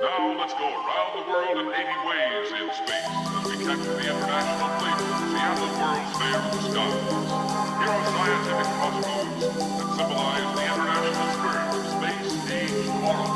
Now let's go around the world in 80 ways in space as we capture the international flavors and the world's fair of the skies. Here are scientific crossroads that symbolize the international spirit of space age tomorrow.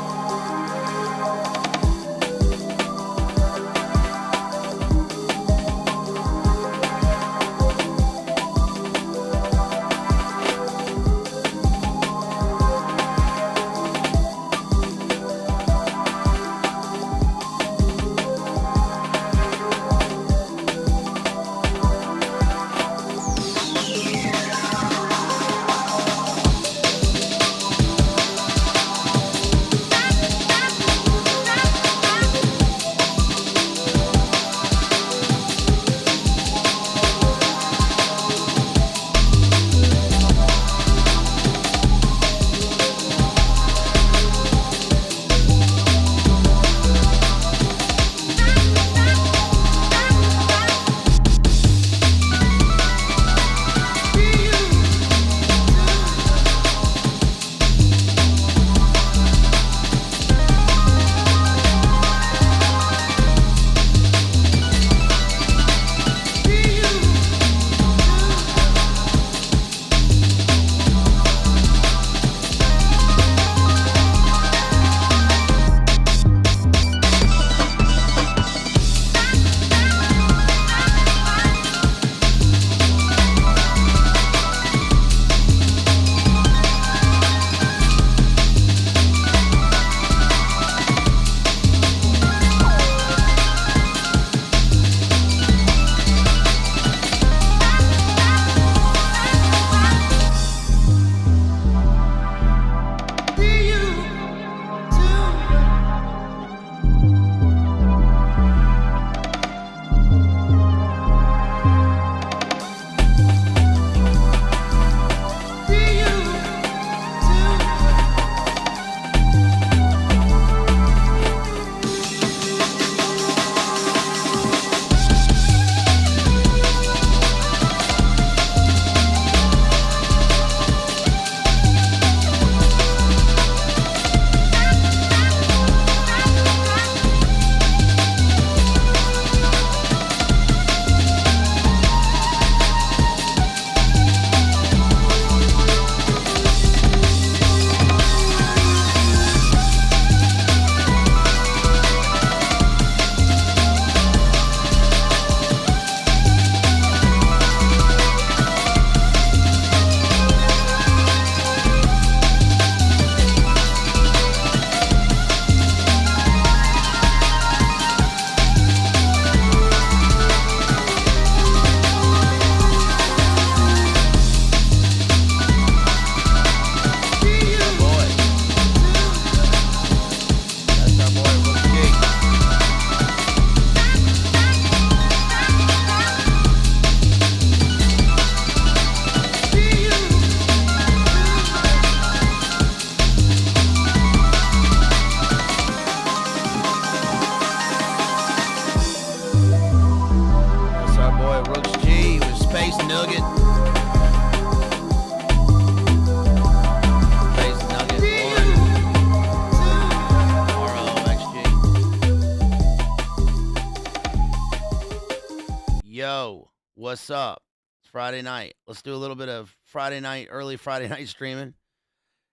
What's up? It's Friday night. Let's do a little bit of Friday night, early Friday night streaming.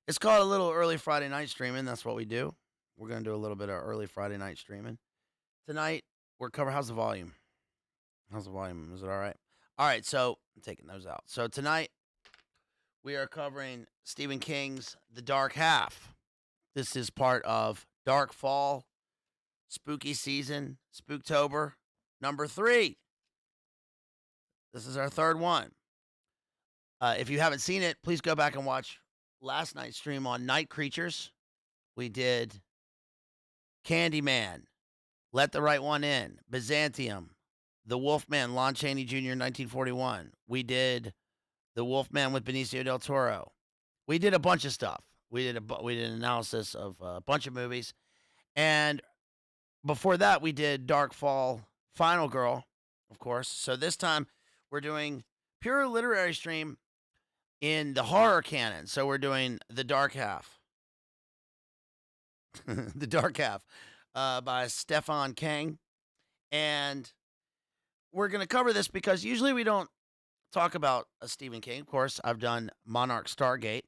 It's called a little early Friday night streaming. That's what we do. We're going to do a little bit of early Friday night streaming. Tonight, we're covering, how's the volume? How's the volume? Is it all right? All right, so I'm taking those out. So tonight, we are covering Stephen King's The Dark Half. This is part of Dark Fall, Spooky Season, Spooktober, number 3. This is our third one. If you haven't seen it, please go back and watch last night's stream on Night Creatures. We did Candyman, Let the Right One In, Byzantium, The Wolfman, Lon Chaney Jr., 1941. We did The Wolfman with Benicio del Toro. We did a bunch of stuff. We did an analysis of a bunch of movies. And before that, we did Dark Fall, Final Girl, of course. So this time, we're doing pure literary stream in the horror canon. So we're doing The Dark Half. The Dark Half. by Stephen King. And we're going to cover this because usually we don't talk about a Stephen King. Of course, I've done Monarch Stargate.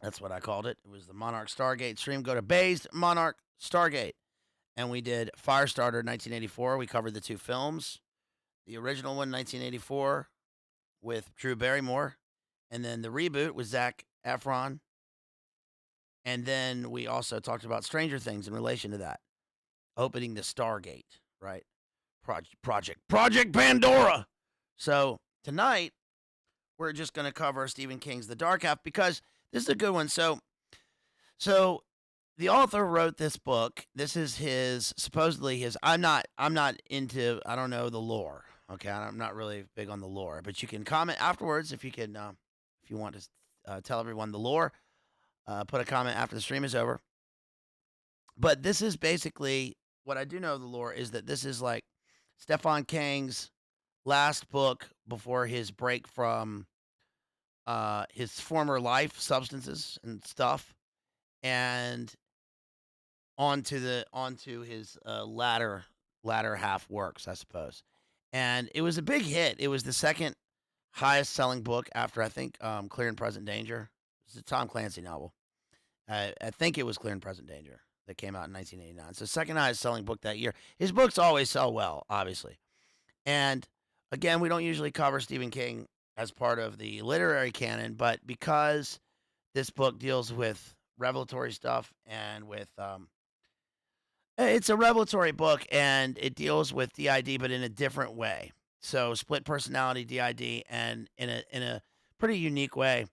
That's what I called it. It was the Monarch Stargate stream. Go to Bazed, Monarch Stargate. And we did Firestarter 1984. We covered the two films. The original one, 1984, with Drew Barrymore. And then the reboot with Zac Efron. And then we also talked about Stranger Things in relation to that. Opening the Stargate, right? Project Pandora. So tonight, we're just going to cover Stephen King's The Dark Half because this is a good one. So the author wrote this book. This is supposedly his. I'm not into. I don't know the lore. Okay, I'm not really big on the lore. But you can comment afterwards if you can. If you want to tell everyone the lore, put a comment after the stream is over. But this is basically what I do know of the lore is that this is like Stephen King's last book before his break from his former life, substances and stuff, and onto his latter half works, I suppose. And it was a big hit. It was the second highest selling book after I think Clear and Present Danger. It's a Tom Clancy novel. I think it was Clear and Present Danger that came out in 1989. So second highest selling book that year. His books always sell well, obviously. And again, we don't usually cover Stephen King as part of the literary canon, but because this book deals with revelatory stuff and with it's a revelatory book and it deals with DID but in a different way. So split personality DID and in a pretty unique way.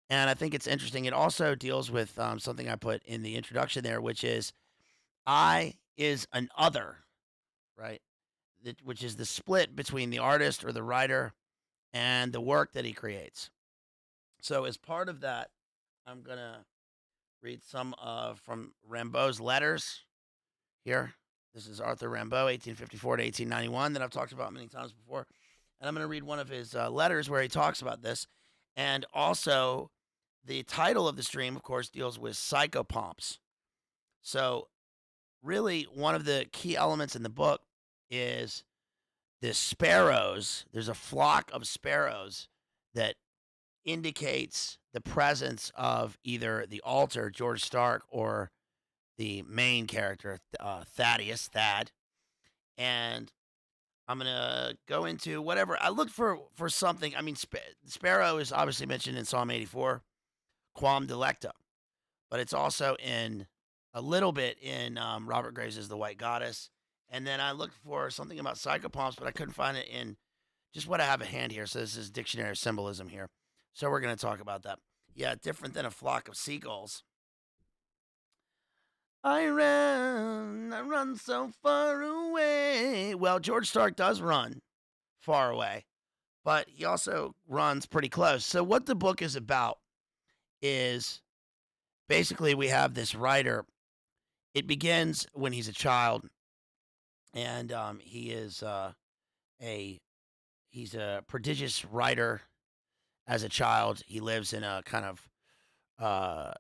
And I think it's interesting. It also deals with something I put in the introduction there, which is I is an other, right? Which is the split between the artist or the writer and the work that he creates. So as part of that, I'm going to read some from Rimbaud's letters here. This is Arthur Rimbaud, 1854 to 1891, that I've talked about many times before. And I'm going to read one of his letters where he talks about this. And also, the title of the stream, of course, deals with psychopomps. So, really, one of the key elements in the book is the sparrows. There's a flock of sparrows that indicates the presence of either the alter, George Stark, or the main character, Thad. And I'm going to go into whatever. I looked for something. I mean, sparrow is obviously mentioned in Psalm 84, Quam Delecta. But it's also in a little bit in Robert Graves' The White Goddess. And then I looked for something about psychopomps, but I couldn't find it in just what I have at hand here. So this is Dictionary of Symbolism here. So we're going to talk about that. Yeah, different than a flock of seagulls. I run so far away. Well, George Stark does run far away, but he also runs pretty close. So what the book is about is basically we have this writer. It begins when he's a child, and he's a prodigious writer. As a child, he lives in a kind of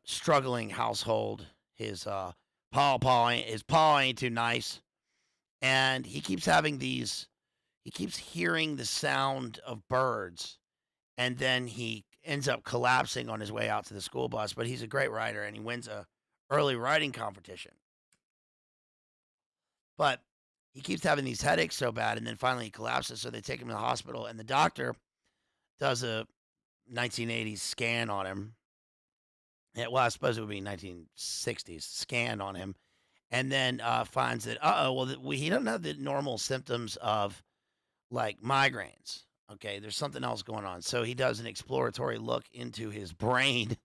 struggling household. His pa ain't too nice, and he keeps hearing the sound of birds, and then he ends up collapsing on his way out to the school bus. But he's a great writer, and he wins a early writing competition. But he keeps having these headaches so bad, and then finally he collapses, so they take him to the hospital, and the doctor does a 1980s scan on him. Yeah, well, I suppose it would be 1960s scan on him, and then finds that, he doesn't have the normal symptoms of, like, migraines. Okay, there's something else going on. So he does an exploratory look into his brain,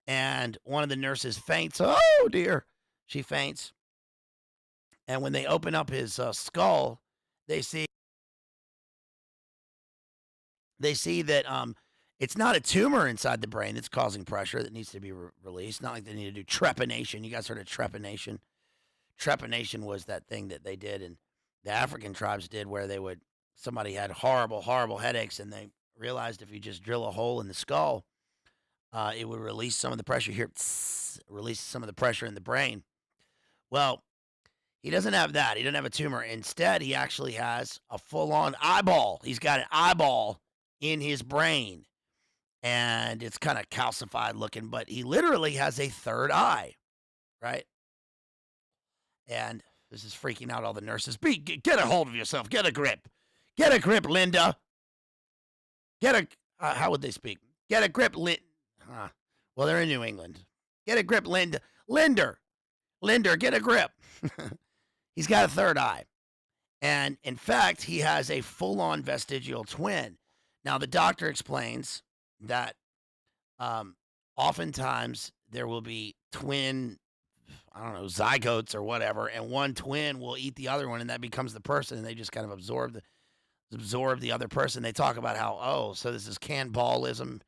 and one of the nurses faints. Oh, dear. She faints. And when they open up his skull, they see that it's not a tumor inside the brain that's causing pressure that needs to be released. Not like they need to do trepanation. You guys heard of trepanation? Trepanation was that thing that they did and the African tribes did where somebody had horrible, horrible headaches, and they realized if you just drill a hole in the skull, it would release some of the pressure here, release some of the pressure in the brain. Well, He doesn't have that. He doesn't have a tumor. Instead, he actually has a full-on eyeball. He's got an eyeball in his brain, and it's kind of calcified looking, but he literally has a third eye, right? And this is freaking out all the nurses. Get a hold of yourself. Get a grip. Get a grip, Linda. How would they speak? Get a grip, well, they're in New England. Get a grip, Linda. Linder, get a grip. He's got a third eye. And in fact, he has a full-on vestigial twin. Now, the doctor explains that oftentimes there will be twin, I don't know, zygotes or whatever, and one twin will eat the other one, and that becomes the person, and they just kind of absorb the other person. They talk about how, so this is cannibalism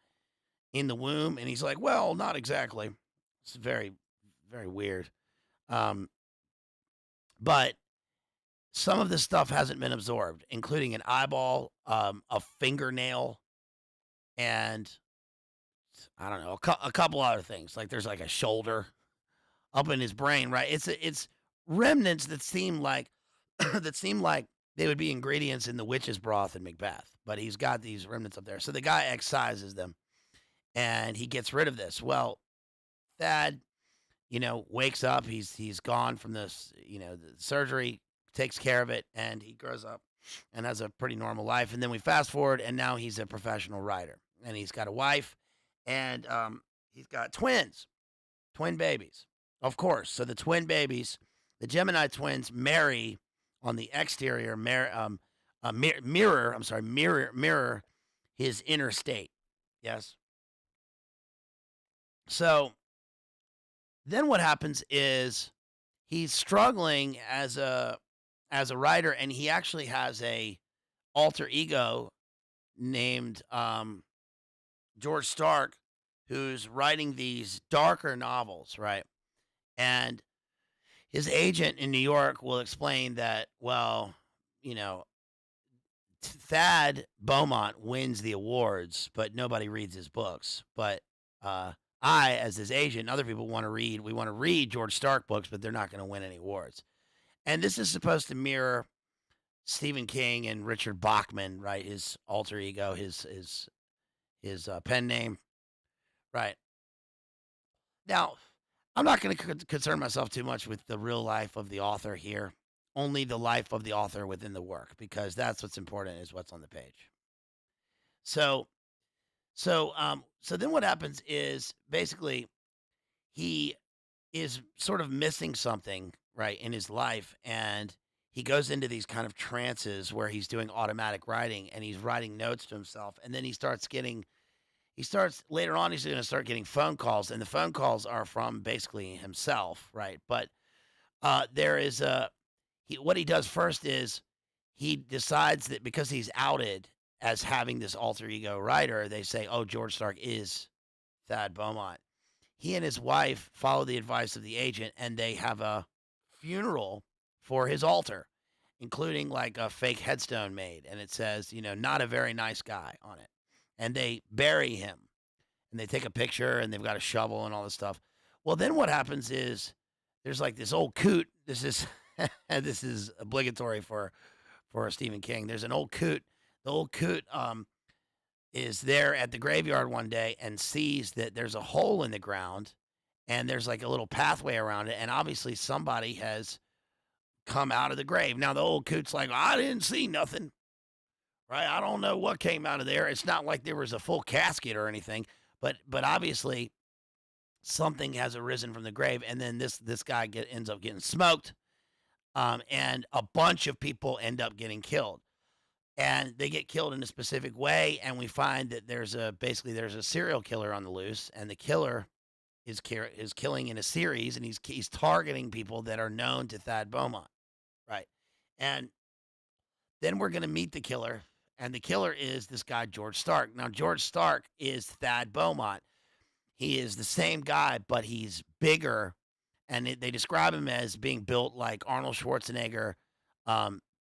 in the womb, and he's like, well, not exactly. It's very, very weird. But some of this stuff hasn't been absorbed, including an eyeball, a fingernail, and I don't know, a couple other things. Like there's like a shoulder up in his brain, right? It's remnants that seem like they would be ingredients in the witch's broth in Macbeth, but he's got these remnants up there. So the guy excises them, and he gets rid of this. Well, Thad, wakes up. He's gone from this, the surgery, takes care of it, and he grows up and has a pretty normal life. And then we fast forward, and now he's a professional writer, and he's got a wife, and he's got twin babies, of course. So the twin babies, the Gemini twins, marry on the exterior, mirror his inner state. Yes. So then what happens is he's struggling as a writer, and he actually has a alter ego named George Stark, who's writing these darker novels, right? And his agent in New York will explain that, well, Thad Beaumont wins the awards, but nobody reads his books. But I, as his agent, and other people we want to read George Stark books, but they're not going to win any awards. And this is supposed to mirror Stephen King and Richard Bachman, right? His alter ego, his pen name, right? Now, I'm not going to concern myself too much with the real life of the author here, only the life of the author within the work, because that's what's important, is what's on the page. So then what happens is basically he is sort of missing something, right, in his life, and he goes into these kind of trances where he's doing automatic writing, and he's writing notes to himself, and then later on, he's going to start getting phone calls, and the phone calls are from basically himself, right? But what he does first is he decides that because he's outed as having this alter ego writer, they say, oh, George Stark is Thad Beaumont. He and his wife follow the advice of the agent, and they have a funeral for his alter, including like a fake headstone made, and it says, not a very nice guy on it. And they bury him, and they take a picture, and they've got a shovel and all this stuff. Well, then what happens is there's like this old coot. This is this is obligatory for Stephen King. There's an old coot. The old coot is there at the graveyard one day and sees that there's a hole in the ground, and there's like a little pathway around it, and obviously somebody has come out of the grave. Now the old coot's like, I didn't see nothing. Right? I don't know what came out of there. It's not like there was a full casket or anything, but obviously something has arisen from the grave, and then this guy ends up getting smoked, and a bunch of people end up getting killed, and they get killed in a specific way, and we find that there's a serial killer on the loose, and the killer is killing in a series, and he's targeting people that are known to Thad Beaumont, right? And then we're going to meet the killer. And the killer is this guy, George Stark. Now, George Stark is Thad Beaumont. He is the same guy, but he's bigger. And they describe him as being built like Arnold Schwarzenegger,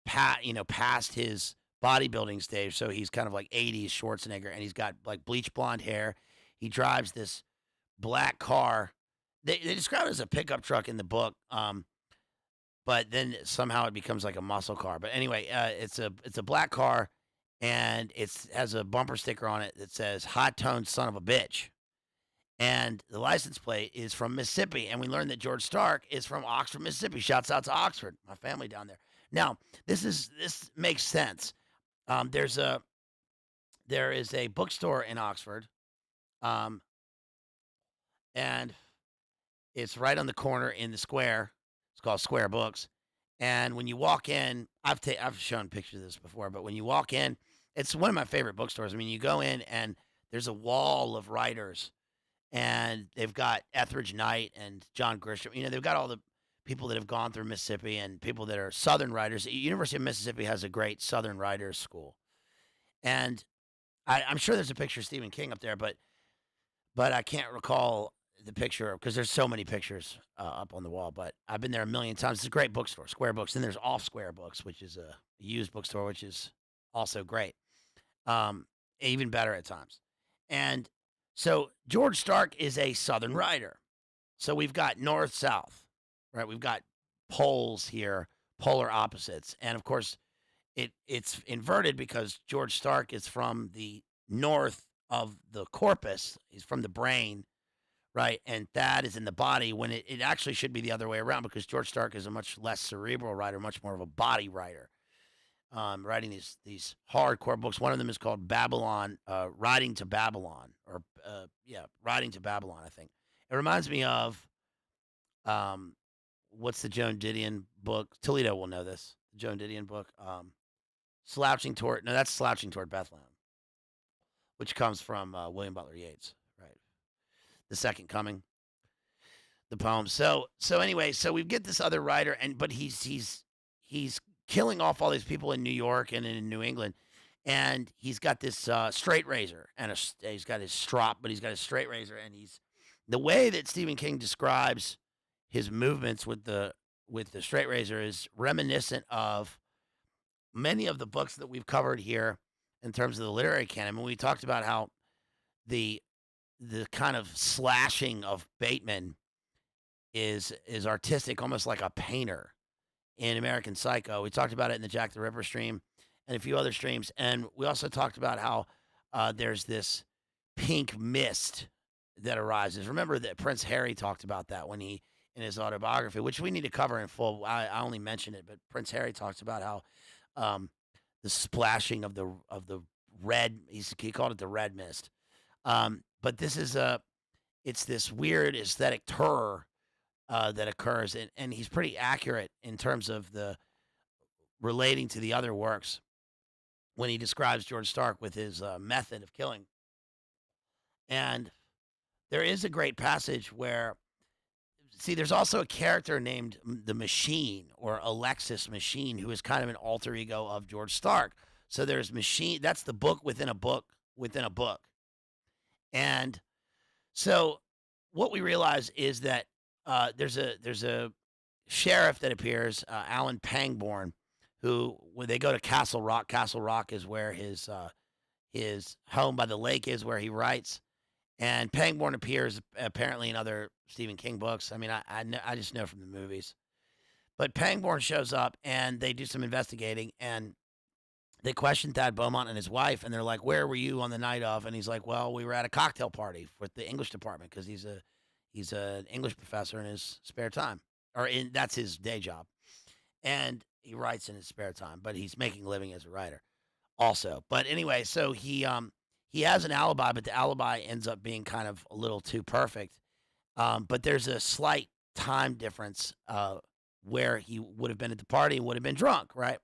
past his bodybuilding stage. So he's kind of like 80s Schwarzenegger. And he's got like bleach blonde hair. He drives this black car. They describe it as a pickup truck in the book. but then somehow it becomes like a muscle car. But anyway, it's a black car, and has a bumper sticker on it that says "High Tone Son of a Bitch," and the license plate is from Mississippi. And we learned that George Stark is from Oxford, Mississippi. Shouts out to Oxford, my family down there. Now, this makes sense. Um, there's a there is a bookstore in Oxford, um, and it's right on the corner in the square. It's called Square Books. And when you walk in, I've shown pictures of this before, but when you walk in, it's one of my favorite bookstores. I mean, you go in and there's a wall of writers, and they've got Etheridge Knight and John Grisham. They've got all the people that have gone through Mississippi and people that are Southern writers. University of Mississippi has a great Southern writers school, and I'm sure there's a picture of Stephen King up there, but I can't recall the picture because there's so many pictures up on the wall. But I've been there a million times. It's a great bookstore, Square Books. Then there's Off Square Books, which is a used bookstore, which is also great, even better at times. And so George Stark is a Southern writer. So we've got north, south, right? We've got poles here, polar opposites, and of course it's inverted because George Stark is from the north of the corpus. He's from the brain, right? And Thad is in the body when it actually should be the other way around because George Stark is a much less cerebral writer, much more of a body writer, writing these hardcore books. One of them is called Babylon, Riding to Babylon, or Riding to Babylon, I think. It reminds me of what's the Joan Didion book? Toledo will know this. The Joan Didion book. Slouching Toward Bethlehem, which comes from William Butler Yeats, right? The Second Coming, the poem. So anyway, so we get this other writer, but he's killing off all these people in New York and in New England, and he's got this straight razor and he's got his strop, but he's got a straight razor, and the way that Stephen King describes his movements with the straight razor is reminiscent of many of the books that we've covered here in terms of the literary canon. When we talked about how the kind of slashing of Bateman is artistic, almost like a painter in American Psycho. We talked about it in the Jack the Ripper stream and a few other streams. And we also talked about how there's this pink mist that arises. Remember that Prince Harry talked about that when in his autobiography, which we need to cover in full. I only mentioned it, but Prince Harry talks about how the splashing of the red, he called it the red mist. But this is it's this weird aesthetic terror that occurs, and he's pretty accurate in terms of the relating to the other works when he describes George Stark with his method of killing. And there is a great passage where, there's also a character named the Machine, or Alexis Machine, who is kind of an alter ego of George Stark. So there's Machine, that's the book within a book within a book. And so what we realize is that there's a sheriff that appears, Alan Pangborn, who, when they go to Castle Rock is where his home by the lake is, where he writes. And Pangborn appears apparently in other Stephen King books. I mean, I just know from the movies. But Pangborn shows up, and they do some investigating, and they question Thad Beaumont and his wife, and they're like, "Where were you on the night of?" And he's like, "Well, we were at a cocktail party with the English department," because he's an English professor in his spare time, that's his day job, and he writes in his spare time, but he's making a living as a writer also. But anyway, so he has an alibi, but the alibi ends up being kind of a little too perfect. But there's a slight time difference where he would have been at the party and would have been drunk, right?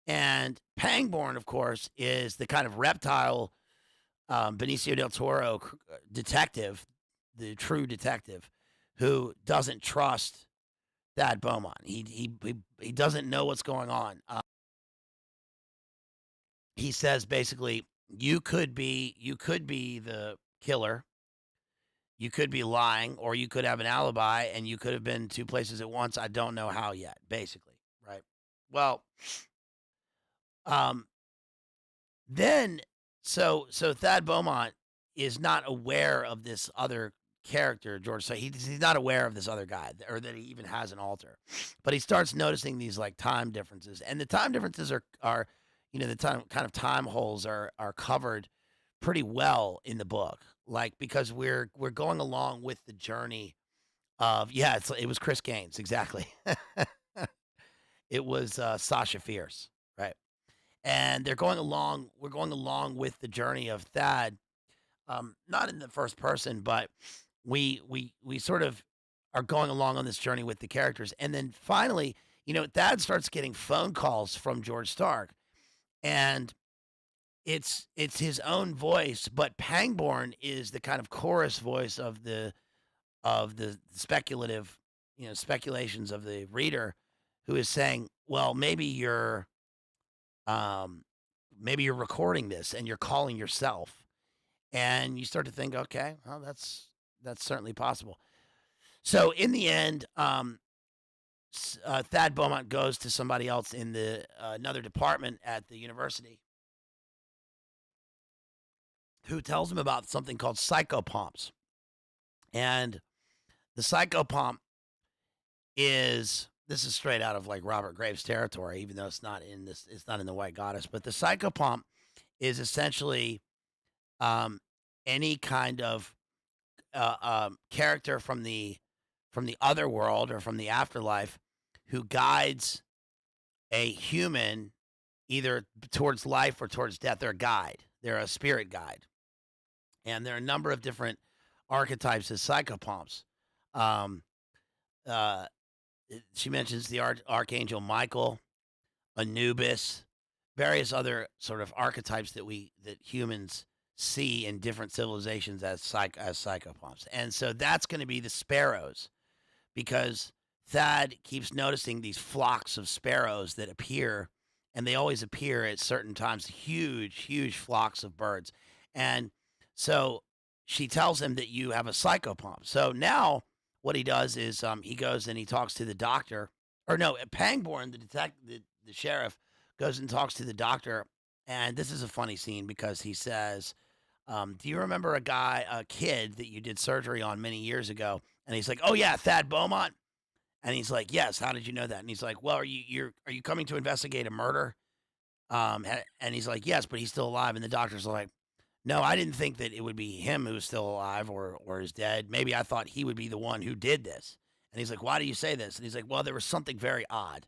And Pangborn, of course, is the kind of reptile Benicio del Toro detective, the true detective, who doesn't trust Thad Beaumont. He doesn't know what's going on. He says basically, you could be the killer, you could be lying, or you could have an alibi, and you could have been two places at once. I don't know how yet, basically, right? Well, then so Thad Beaumont is not aware of this other character, George, so he's not aware of this other guy or that he even has an alter. But he starts noticing these like time differences. And the time differences are the time kind of time holes are covered pretty well in the book. Like because we're going along with the journey of it was Chris Gaines, exactly. It was Sasha Fierce, right? And we're going along with the journey of Thad, not in the first person, but we sort of are going along on this journey with the characters. And then finally, Thad starts getting phone calls from George Stark, and it's his own voice, but Pangborn is the kind of chorus voice of the speculative, speculations of the reader, who is saying, "Well, um, maybe you're recording this and you're calling yourself." And you start to think, okay, well, that's certainly possible. So in the end, Thad Beaumont goes to somebody else in the another department at the university, who tells him about something called psychopomps. And the psychopomp this is straight out of like Robert Graves territory, even though it's not in the White Goddess. But the psychopomp is essentially any kind of character from the other world or from the afterlife who guides a human either towards life or towards death. They're a guide. They're a spirit guide, and there are a number of different archetypes of psychopomps. Um, uh, she mentions the Archangel Michael, Anubis, various other sort of archetypes that humans see in different civilizations as psychopomps. And so that's going to be the sparrows, because Thad keeps noticing these flocks of sparrows that appear, and they always appear at certain times, huge flocks of birds. And so she tells him that you have a psychopomp. So now what he does is he goes and he talks to the doctor, or no, Pangborn, the sheriff, goes and talks to the doctor. And this is a funny scene because he says, do you remember a kid that you did surgery on many years ago? And he's like, oh yeah, Thad Beaumont. And he's like, yes, how did you know that? And he's like, well, are you coming to investigate a murder? And he's like, yes, but he's still alive. And the doctor's like, no, I didn't think that it would be him who's still alive or is dead. Maybe I thought he would be the one who did this. And he's like, why do you say this? And he's like, well, there was something very odd.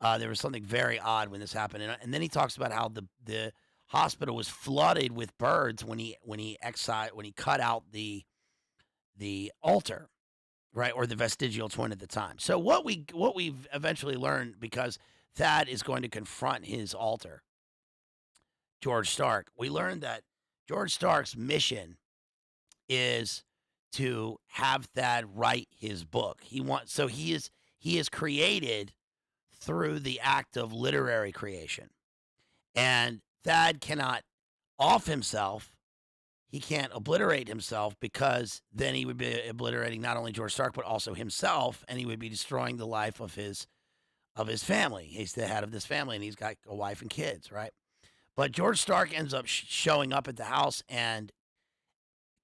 There was something very odd when this happened. And then he talks about how the hospital was flooded with birds when he cut out the altar, right, or the vestigial twin at the time. So what we've eventually learned, because Thad is going to confront his alter, George Stark, we learned that George Stark's mission is to have Thad write his book. He is created through the act of literary creation. And Thad cannot off himself. He can't obliterate himself, because then he would be obliterating not only George Stark but also himself, and he would be destroying the life of his family. He's the head of this family, and he's got a wife and kids, right? But George Stark ends up showing up at the house and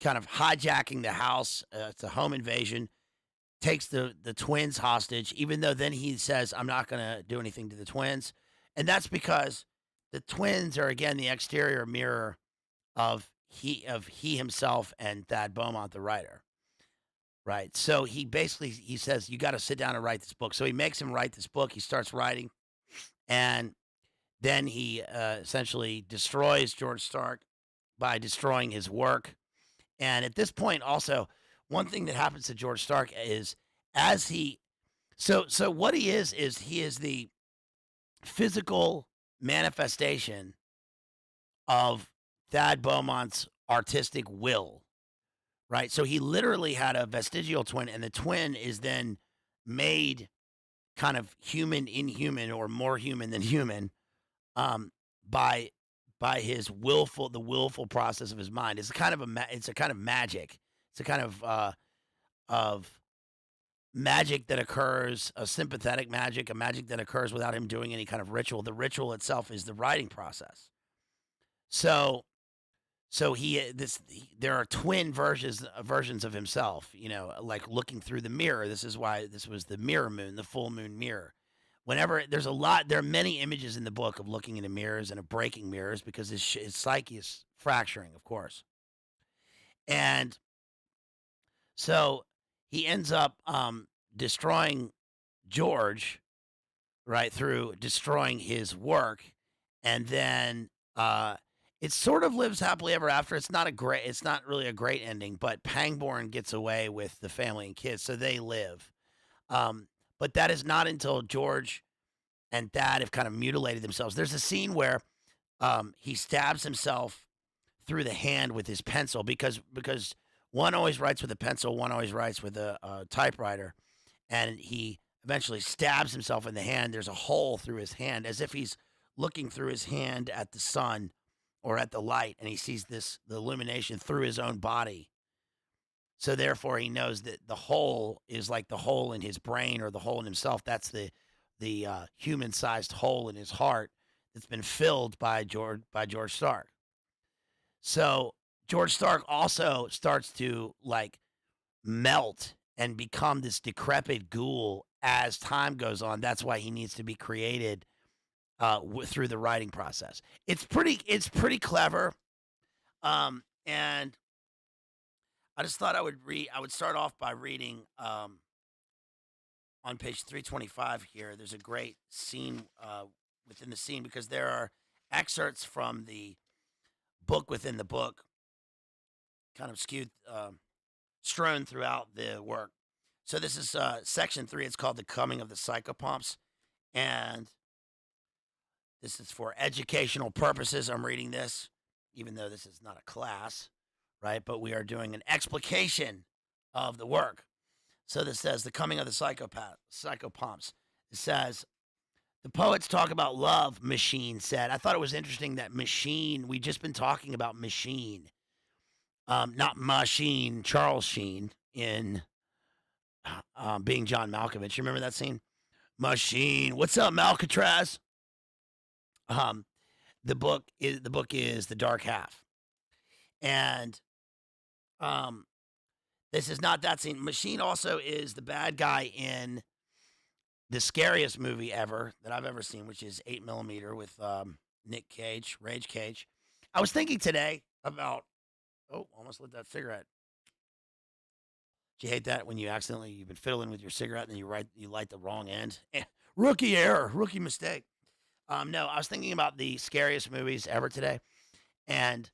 kind of hijacking the house. It's a home invasion. Takes the twins hostage, even though then he says, I'm not going to do anything to the twins. And that's because the twins are, again, the exterior mirror of he himself and Thad Beaumont, the writer, right? So he says, you got to sit down and write this book. So he makes him write this book. He starts writing, and then he essentially destroys George Stark by destroying his work. And at this point, also, one thing that happens to George Stark is so what he is the physical manifestation of Thad Beaumont's artistic will, right? So he literally had a vestigial twin, and the twin is then made kind of inhuman, or more human than human, by his willful process of his mind. It's a kind of magic. It's a kind of magic that occurs, a sympathetic magic, a magic that occurs without him doing any kind of ritual. The ritual itself is the writing process. So So there are twin versions of himself, like looking through the mirror. This is why this was the mirror moon, the full moon mirror. Whenever there are many images in the book of looking into mirrors and of breaking mirrors because his psyche is fracturing, of course. And so he ends up destroying George, right, through destroying his work, and then it sort of lives happily ever after. It's not really a great ending, but Pangborn gets away with the family and kids, so they live. But that is not until George and Thad have kind of mutilated themselves. There's a scene where he stabs himself through the hand with his pencil because one always writes with a pencil, one always writes with a typewriter, and he eventually stabs himself in the hand. There's a hole through his hand, as if he's looking through his hand at the sun or at the light, and he sees the illumination through his own body. So therefore, he knows that the hole is like the hole in his brain or the hole in himself. That's the human-sized hole in his heart that's been filled by George Stark. So George Stark also starts to like melt and become this decrepit ghoul as time goes on. That's why he needs to be created through the writing process. It's pretty clever, and I just thought I would start off by reading on page 325 here. There's a great scene within the scene because there are excerpts from the book within the book, kind of strewn throughout the work. So this is section 3. It's called "The Coming of the Psychopomps," and this is for educational purposes. I'm reading this, even though this is not a class, right? But we are doing an explication of the work. So this says, "The Coming of the Psychopomps." It says, "The poets talk about love," Machine said. I thought it was interesting that Machine, we just been talking about Machine, not Machine, Charles Sheen in Being John Malkovich. You remember that scene? Machine, what's up, Malcatraz? The book is The Dark Half, and this is not that scene. Machine also is the bad guy in the scariest movie ever that I've ever seen, which is 8mm with Nick Cage, Rage Cage. I was thinking today about, almost lit that cigarette. Do you hate that when you've been fiddling with your cigarette and then you light the wrong end? Rookie error, rookie mistake. No, I was thinking about the scariest movies ever today, and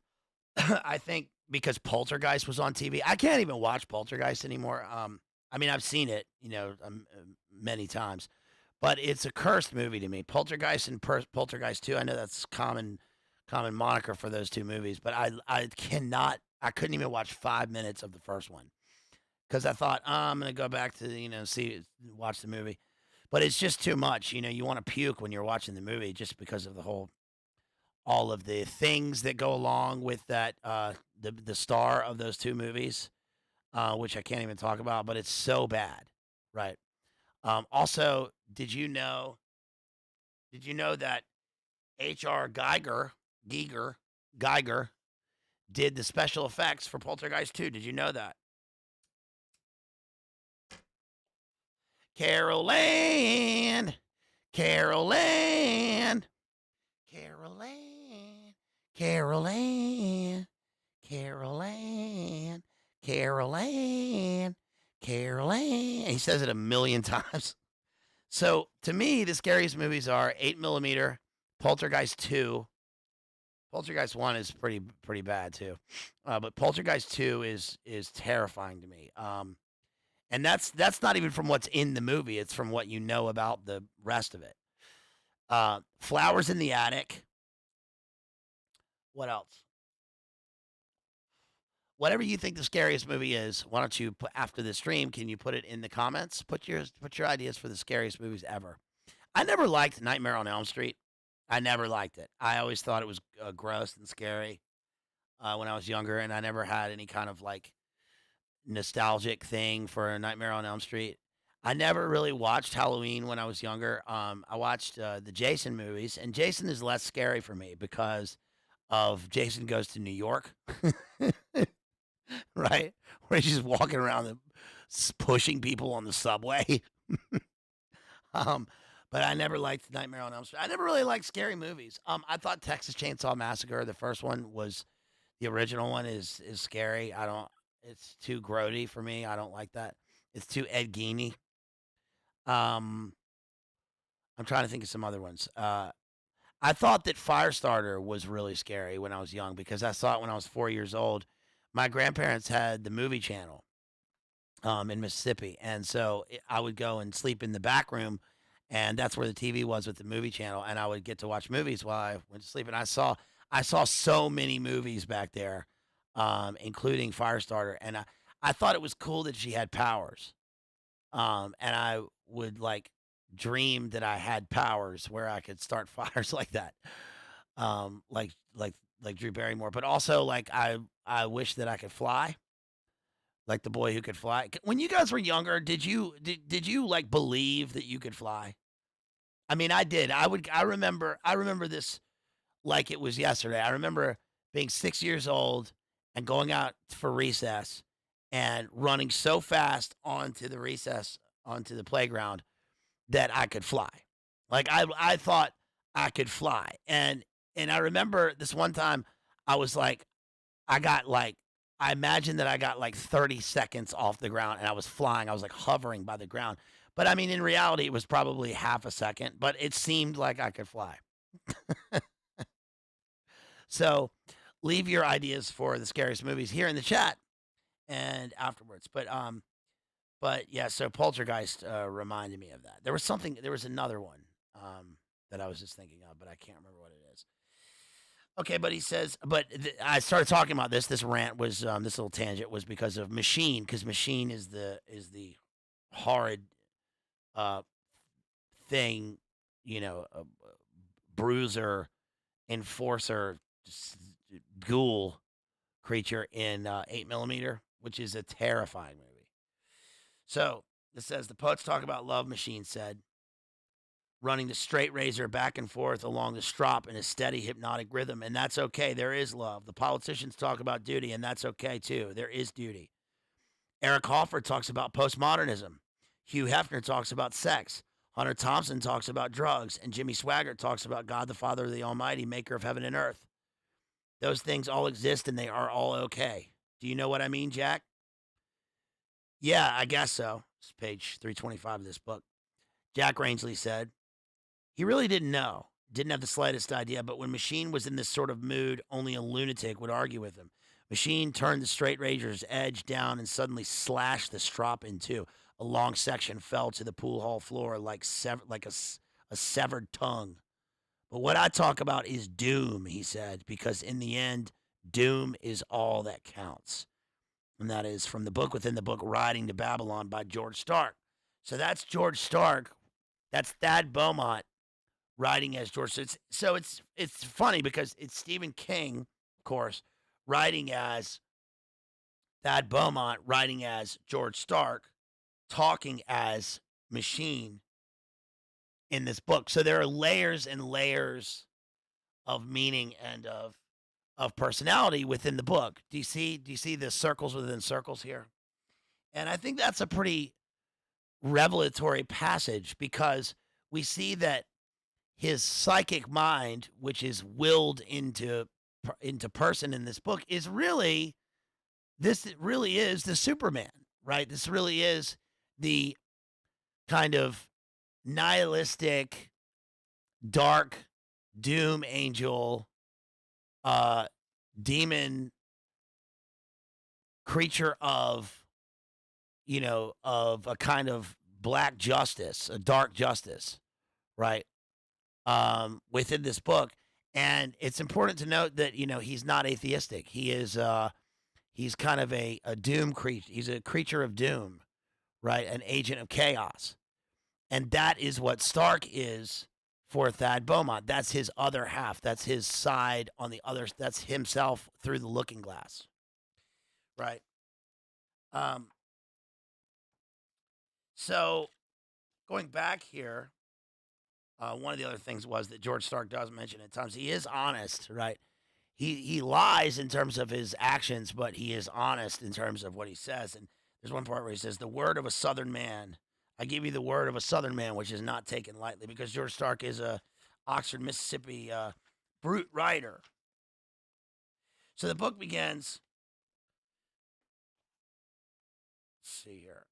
I think because Poltergeist was on TV, I can't even watch Poltergeist anymore. I mean, I've seen it, many times, but it's a cursed movie to me. Poltergeist and Poltergeist 2. I know that's common moniker for those two movies, but I couldn't even watch 5 minutes of the first one because I thought I'm gonna go back to watch the movie, but it's just too much. You want to puke when you're watching the movie just because of all of the things that go along with that the star of those two movies, which I can't even talk about, but it's so bad, right? Also, did you know that H.R. Geiger did the special effects for Poltergeist 2? Did you know that? Carol Ann, Carol Ann, Carol Ann, Carol Ann, Carol Ann, Carol Ann, Carol Ann. He says it a million times. So to me, the scariest movies are 8mm, Poltergeist 2. Poltergeist 1 is pretty bad too, but Poltergeist 2 is terrifying to me. And that's not even from what's in the movie; it's from what you know about the rest of it. Flowers in the Attic. What else? Whatever you think the scariest movie is, why don't you put after the stream? Can you put it in the comments? Put your ideas for the scariest movies ever. I never liked Nightmare on Elm Street. I never liked it. I always thought it was gross and scary when I was younger, and I never had any kind of like nostalgic thing for a Nightmare on Elm Street. I never really watched Halloween when I was younger. I watched the Jason movies, and Jason is less scary for me because of Jason Goes to New York, right? Where he's just walking around pushing people on the subway. um, but I never liked Nightmare on Elm Street. I never really liked scary movies. I thought Texas Chainsaw Massacre, the first one, was the original one is scary. I don't. It's too grody for me. I don't like that. It's too Ed Geiny. Um, I'm trying to think of some other ones. I thought that Firestarter was really scary when I was young because I saw it when I was 4 years old. My grandparents had the movie channel in Mississippi, and so I would go and sleep in the back room, and that's where the TV was with the movie channel, and I would get to watch movies while I went to sleep. And I saw so many movies back there, including Firestarter, and I thought it was cool that she had powers. And I would like dream that I had powers where I could start fires like that. Like like Drew Barrymore, but also like I wish that I could fly, like the boy who could fly. When you guys were younger, did you like believe that you could fly? I mean, I did. I remember this like it was yesterday. I remember being 6 years old and going out for recess and running so fast onto the playground that I could fly. Like I thought I could fly. And I remember this one time I was like I got like I imagined that I got like 30 seconds off the ground and I was flying. I was like hovering by the ground. But I mean in reality it was probably half a second, but it seemed like I could fly. So leave your ideas for the scariest movies here in the chat and afterwards. But yeah, so Poltergeist reminded me of that. There was another one that I was just thinking of, but I can't remember what it is. Okay, but he says, I started talking about this. This rant was this little tangent was because of Machine, because Machine is the horrid uh thing, bruiser, enforcer, ghoul creature in 8 millimeter, which is a terrifying movie. So it says the poets talk about love. Machine said, running the straight razor back and forth along the strop in a steady hypnotic rhythm, and that's okay. There is love. The politicians talk about duty, and that's okay too. There is duty. Eric Hoffer talks about postmodernism. Hugh Hefner talks about sex. Hunter Thompson talks about drugs, and Jimmy Swaggart talks about God the Father, the Almighty, maker of heaven and earth. Those things all exist, and they are all okay. Do you know what I mean, Jack? Yeah, I guess so. It's page 325 of this book. Jack Rangeley said, he really didn't know, didn't have the slightest idea, but when Machine was in this sort of mood, only a lunatic would argue with him. Machine turned the straight razor's edge down and suddenly slashed the strop in two. A long section fell to the pool hall floor like a severed tongue. But what I talk about is doom, he said, because in the end, doom is all that counts. And that is from the book within the book, Riding to Babylon by George Stark. So that's George Stark. That's Thad Beaumont writing as George. So it's funny because it's Stephen King, of course, writing as Thad Beaumont, writing as George Stark, talking as Machine in this book. So there are layers and layers of meaning and of personality within the book. Do you see the circles within circles here? And I think that's a pretty revelatory passage because we see that his psychic mind, which is willed into person in this book, is really is the Superman, right? This really is the kind of nihilistic, dark doom angel, demon creature of of a kind of black justice, a dark justice, right? Within this book. And it's important to note that, he's not atheistic. He is, he's kind of a doom creature. He's a creature of doom, right? An agent of chaos. And that is what Stark is for Thad Beaumont. That's his other half. That's his side on the other. That's himself through the looking glass, right? So going back here, one of the other things was that George Stark does mention at times he is honest, right? he lies in terms of his actions, but he is honest in terms of what he says. And there's one part where he says, "The word of a Southern man. I give you the word of a Southern man, which is not taken lightly," because George Stark is a Oxford, Mississippi brute writer. So the book begins. Let's see here.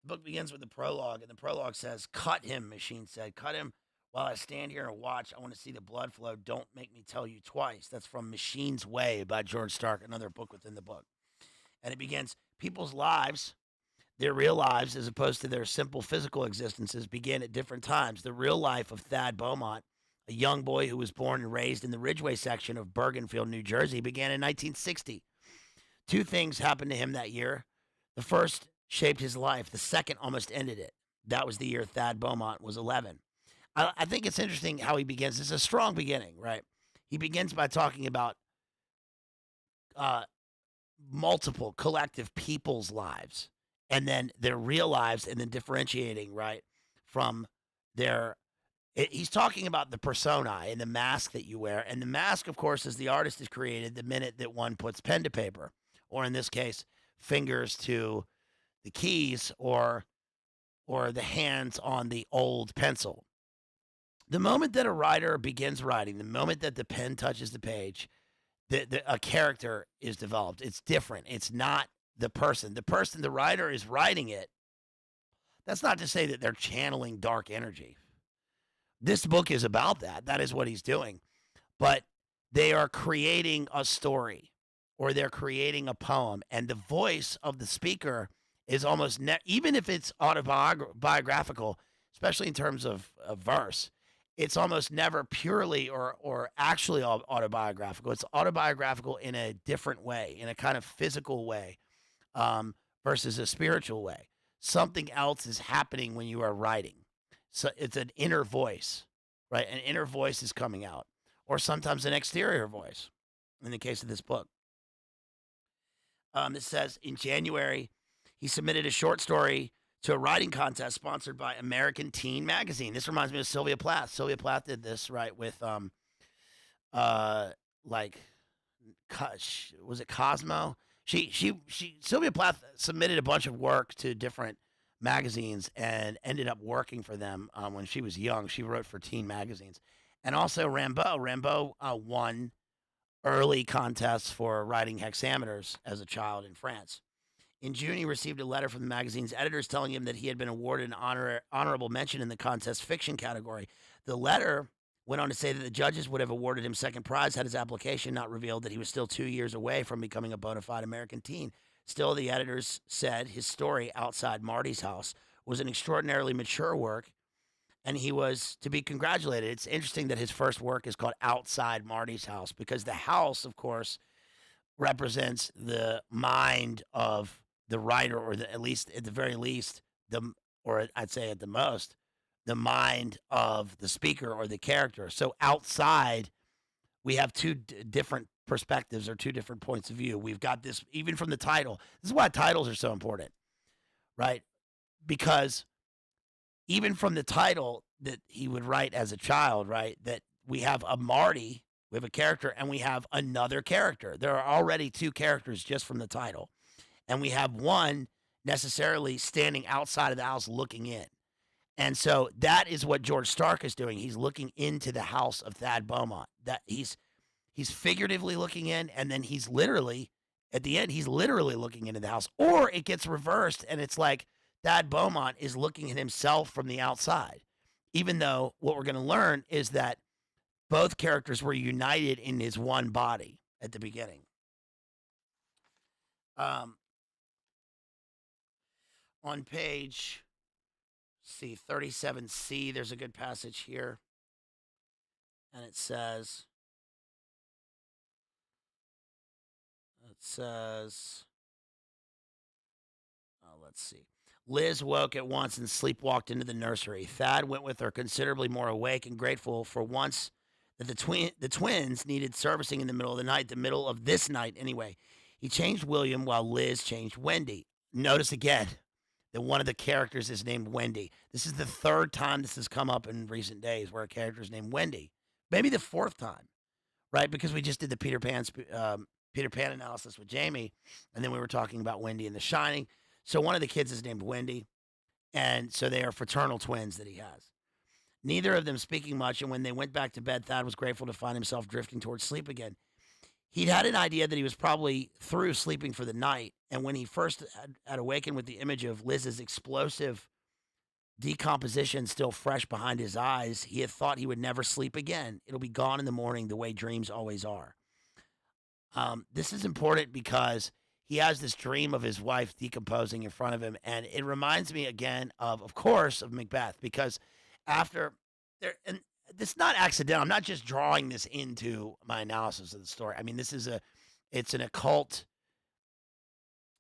The book begins with the prologue, and the prologue says, "Cut him," Machine said. "Cut him while I stand here and watch. I want to see the blood flow. Don't make me tell you twice." That's from Machine's Way by George Stark, another book within the book. And it begins, people's lives, their real lives, as opposed to their simple physical existences, began at different times. The real life of Thad Beaumont, a young boy who was born and raised in the Ridgeway section of Bergenfield, New Jersey, began in 1960. Two things happened to him that year. The first shaped his life. The second almost ended it. That was the year Thad Beaumont was 11. I think it's interesting how he begins. It's a strong beginning, right? He begins by talking about multiple collective people's lives and then their real lives, and then differentiating, right, from their. He's talking about the persona and the mask that you wear. And the mask, of course, is the artist has created the minute that one puts pen to paper, or in this case, fingers to the keys, or the hands on the old pencil. The moment that a writer begins writing, the moment that the pen touches the page, a character is developed. It's different. It's not the person. The writer is writing it. That's not to say that they're channeling dark energy. This book is about that. That is what he's doing. But they are creating a story, or they're creating a poem, and the voice of the speaker is almost even if it's autobiographical, especially in terms of verse, it's almost never purely or actually autobiographical. It's autobiographical in a different way, in a kind of physical way, versus a spiritual way. Something else is happening when you are writing. So it's an inner voice, right? An inner voice is coming out, or sometimes an exterior voice, in the case of this book. It says, in January, he submitted a short story to a writing contest sponsored by American Teen Magazine. This reminds me of Sylvia Plath. Sylvia Plath did this, right, with was it Cosmo? Sylvia Plath submitted a bunch of work to different magazines and ended up working for them when she was young. She wrote for teen magazines. And also Rimbaud. Rimbaud won early contests for writing hexameters as a child in France. In June, he received a letter from the magazine's editors telling him that he had been awarded an honorable mention in the contest fiction category. The letter went on to say that the judges would have awarded him second prize had his application not revealed that he was still 2 years away from becoming a bona fide American teen. Still, the editors said his story, Outside Marty's House, was an extraordinarily mature work, and he was to be congratulated. It's interesting that his first work is called Outside Marty's House, because the house, of course, represents the mind of the writer, or at the very least, or I'd say at the most, the mind of the speaker or the character. So outside, we have two different perspectives, or two different points of view. We've got this, even from the title. This is why titles are so important, right? Because even from the title that he would write as a child, right, that we have a Marty, we have a character, and we have another character. There are already two characters just from the title. And we have one necessarily standing outside of the house looking in. And so that is what George Stark is doing. He's looking into the house of Thad Beaumont. That he's figuratively looking in, and then he's literally, at the end, he's literally looking into the house. Or it gets reversed, and it's like Thad Beaumont is looking at himself from the outside. Even though what we're going to learn is that both characters were united in his one body at the beginning. On page, 37C, there's a good passage here. And it says, let's see. Liz woke at once and sleepwalked into the nursery. Thad went with her, considerably more awake and grateful for once that the twins needed servicing in the middle of the night, the middle of this night anyway. He changed William while Liz changed Wendy. Notice again, that one of the characters is named Wendy. This is the third time this has come up in recent days where a character is named Wendy. Maybe the fourth time, right? Because we just did the Peter Pan analysis with Jamie, and then we were talking about Wendy in The Shining. So one of the kids is named Wendy, and so they are fraternal twins that he has. Neither of them speaking much, and when they went back to bed, Thad was grateful to find himself drifting towards sleep again. He'd had an idea that he was probably through sleeping for the night, and when he first had awakened with the image of Liz's explosive decomposition still fresh behind his eyes, he had thought he would never sleep again. It'll be gone in the morning the way dreams always are. This is important because he has this dream of his wife decomposing in front of him, and it reminds me again of course, of Macbeth, because after there, and it's not accidental. I'm not just drawing this into my analysis of the story. I mean, it's an occult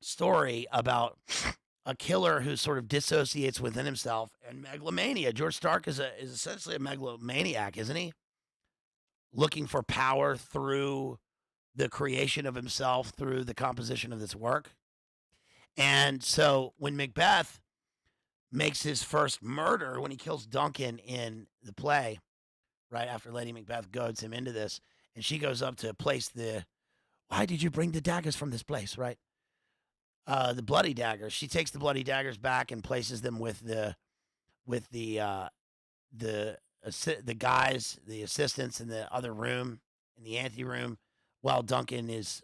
story about a killer who sort of dissociates within himself and megalomania. George Stark is essentially a megalomaniac, isn't he? Looking for power through the creation of himself, through the composition of this work. And so when Macbeth makes his first murder, when he kills Duncan in the play, right after Lady Macbeth goads him into this, and she goes up to place why did you bring the daggers from this place, right? The bloody daggers. She takes the bloody daggers back and places them with the guys, the assistants in the other room, in the anteroom, while Duncan is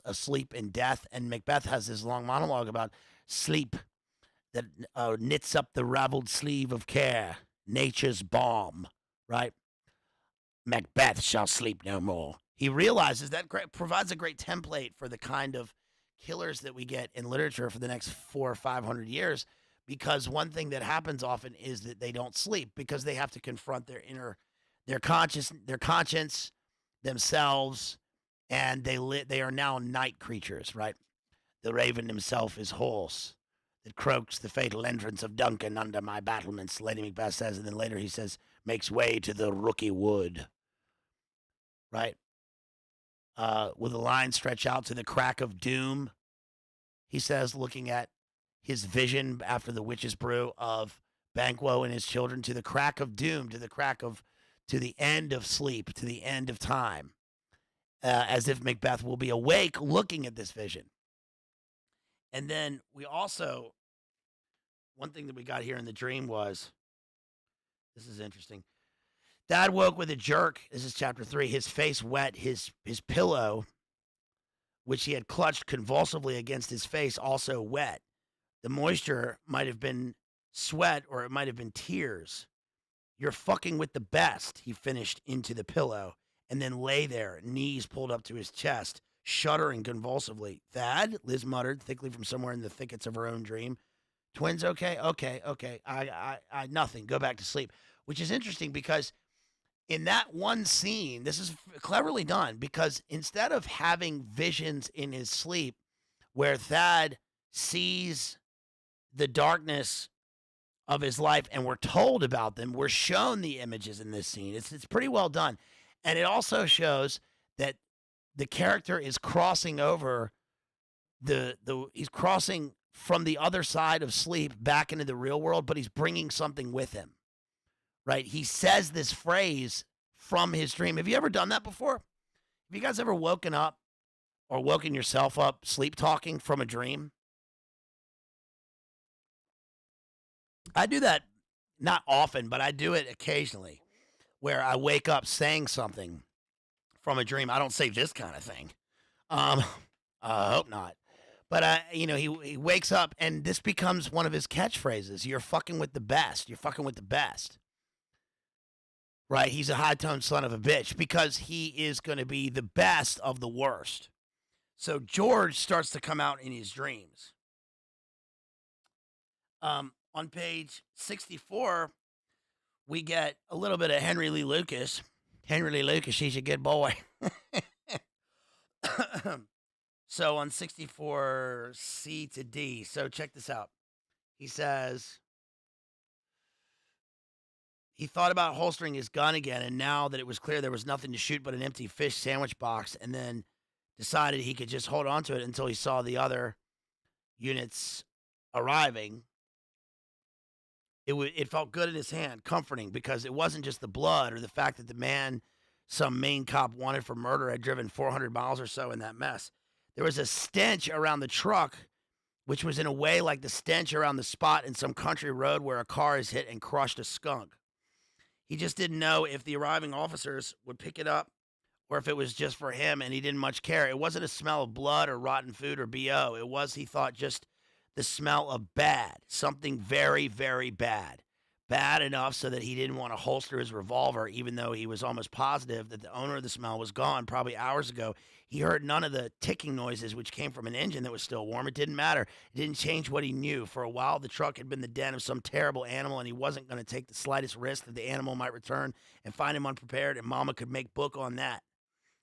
asleep in death. And Macbeth has this long monologue about sleep that knits up the raveled sleeve of care, nature's balm, right? Macbeth shall sleep no more. He realizes that provides a great template for the kind of killers that we get in literature for the next 400 or 500 years, because one thing that happens often is that they don't sleep because they have to confront their conscience, themselves, and they are now night creatures, right? The raven himself is hoarse that croaks the fatal entrance of Duncan under my battlements, Lady Macbeth says, and then later he says, makes way to the rooky wood, right? With a line stretch out to the crack of doom, he says, looking at his vision after the witch's brew of Banquo and his children, to the crack of doom, to the end of sleep, to the end of time, as if Macbeth will be awake looking at this vision. And then we also, one thing that we got here in the dream was, this is interesting. Dad woke with a jerk. This is chapter 3. His face wet, his pillow, which he had clutched convulsively against his face, also wet. The moisture might have been sweat or it might have been tears. You're fucking with the best, he finished into the pillow, and then lay there, knees pulled up to his chest, shuddering convulsively. Thad, Liz muttered thickly from somewhere in the thickets of her own dream. Twins okay? Okay. I nothing. Go back to sleep. Which is interesting because in that one scene, this is cleverly done, because instead of having visions in his sleep where Thad sees the darkness of his life and we're told about them, we're shown the images in this scene. It's pretty well done. And it also shows that the character is crossing over he's crossing from the other side of sleep back into the real world, but he's bringing something with him, right? He says this phrase from his dream. Have you ever done that before? Have you guys ever woken up or woken yourself up sleep talking from a dream? I do that not often, but I do it occasionally, where I wake up saying something from a dream. I don't say this kind of thing. I hope not. But he wakes up and this becomes one of his catchphrases. You're fucking with the best. You're fucking with the best. Right? He's a high-toned son of a bitch because he is going to be the best of the worst. So George starts to come out in his dreams. On page 64, we get a little bit of Henry Lee Lucas. Henry Lee Lucas, he's a good boy. So on 64, C to D. So check this out. He says, he thought about holstering his gun again, and now that it was clear there was nothing to shoot but an empty fish sandwich box, and then decided he could just hold on to it until he saw the other units arriving. it felt good in his hand, comforting, because it wasn't just the blood or the fact that the man some Maine cop wanted for murder had driven 400 miles or so in that mess. There was a stench around the truck, which was in a way like the stench around the spot in some country road where a car is hit and crushed a skunk. He just didn't know if the arriving officers would pick it up or if it was just for him, and he didn't much care. It wasn't a smell of blood or rotten food or BO. It was, he thought, just the smell of bad, something very, very bad. Bad enough so that he didn't want to holster his revolver, even though he was almost positive that the owner of the smell was gone probably hours ago. He heard none of the ticking noises, which came from an engine that was still warm. It didn't matter. It didn't change what he knew. For a while, the truck had been the den of some terrible animal, and he wasn't going to take the slightest risk that the animal might return and find him unprepared, and Mama could make book on that.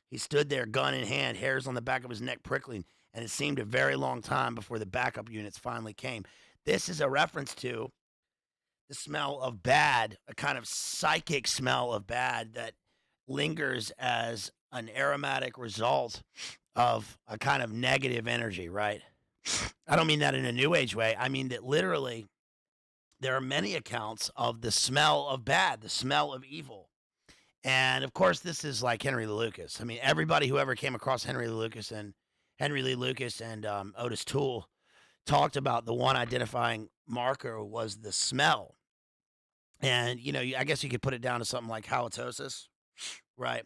He stood there, gun in hand, hairs on the back of his neck prickling, and it seemed a very long time before the backup units finally came. This is a reference to the smell of bad, a kind of psychic smell of bad that lingers as an aromatic result of a kind of negative energy, right? I don't mean that in a New Age way. I mean that literally there are many accounts of the smell of bad, the smell of evil. And of course, this is like Henry Lee Lucas. I mean, everybody who ever came across Henry Lee Lucas and Otis Toole talked about the one identifying marker was the smell. And, you know, I guess you could put it down to something like halitosis, right?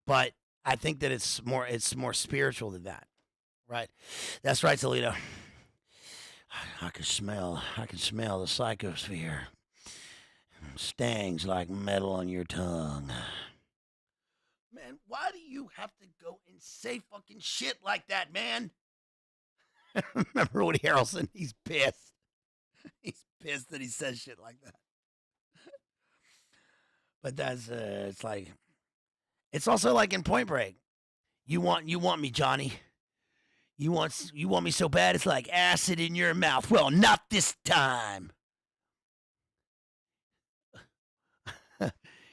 But I think that it's more spiritual than that, right? That's right, Toledo. I can smell the psychosphere. Stings like metal on your tongue. Man, why do you have to go and say fucking shit like that, man? Remember Woody Harrelson? He's pissed. He's pissed that he says shit like that. But that's it's like, it's also like in Point Break. You want me, Johnny. You want me so bad it's like acid in your mouth. Well, not this time.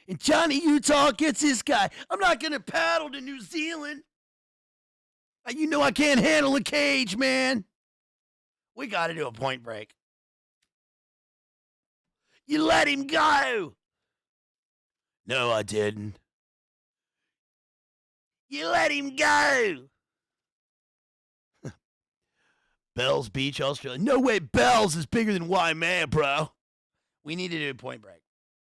And Johnny Utah gets this guy. I'm not going to paddle to New Zealand. You know I can't handle a cage, man. We got to do a Point Break. You let him go. No, I didn't. You let him go. Bells Beach, Australia. No way, Bells is bigger than Waimea, bro. We need to do Point Break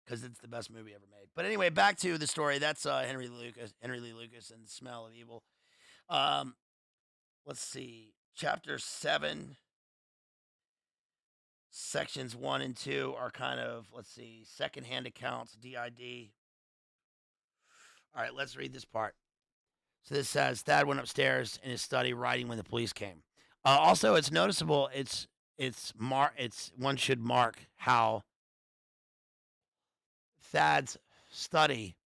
because it's the best movie ever made. But anyway, back to the story. That's Henry Lee Lucas and the Smell of Evil. Let's see. Chapter 7, sections 1 and 2 are kind of, let's see, secondhand accounts, DID. All right, let's read this part. So this says, Thad went upstairs in his study writing when the police came. Also, it's noticeable, one should mark how Thad's study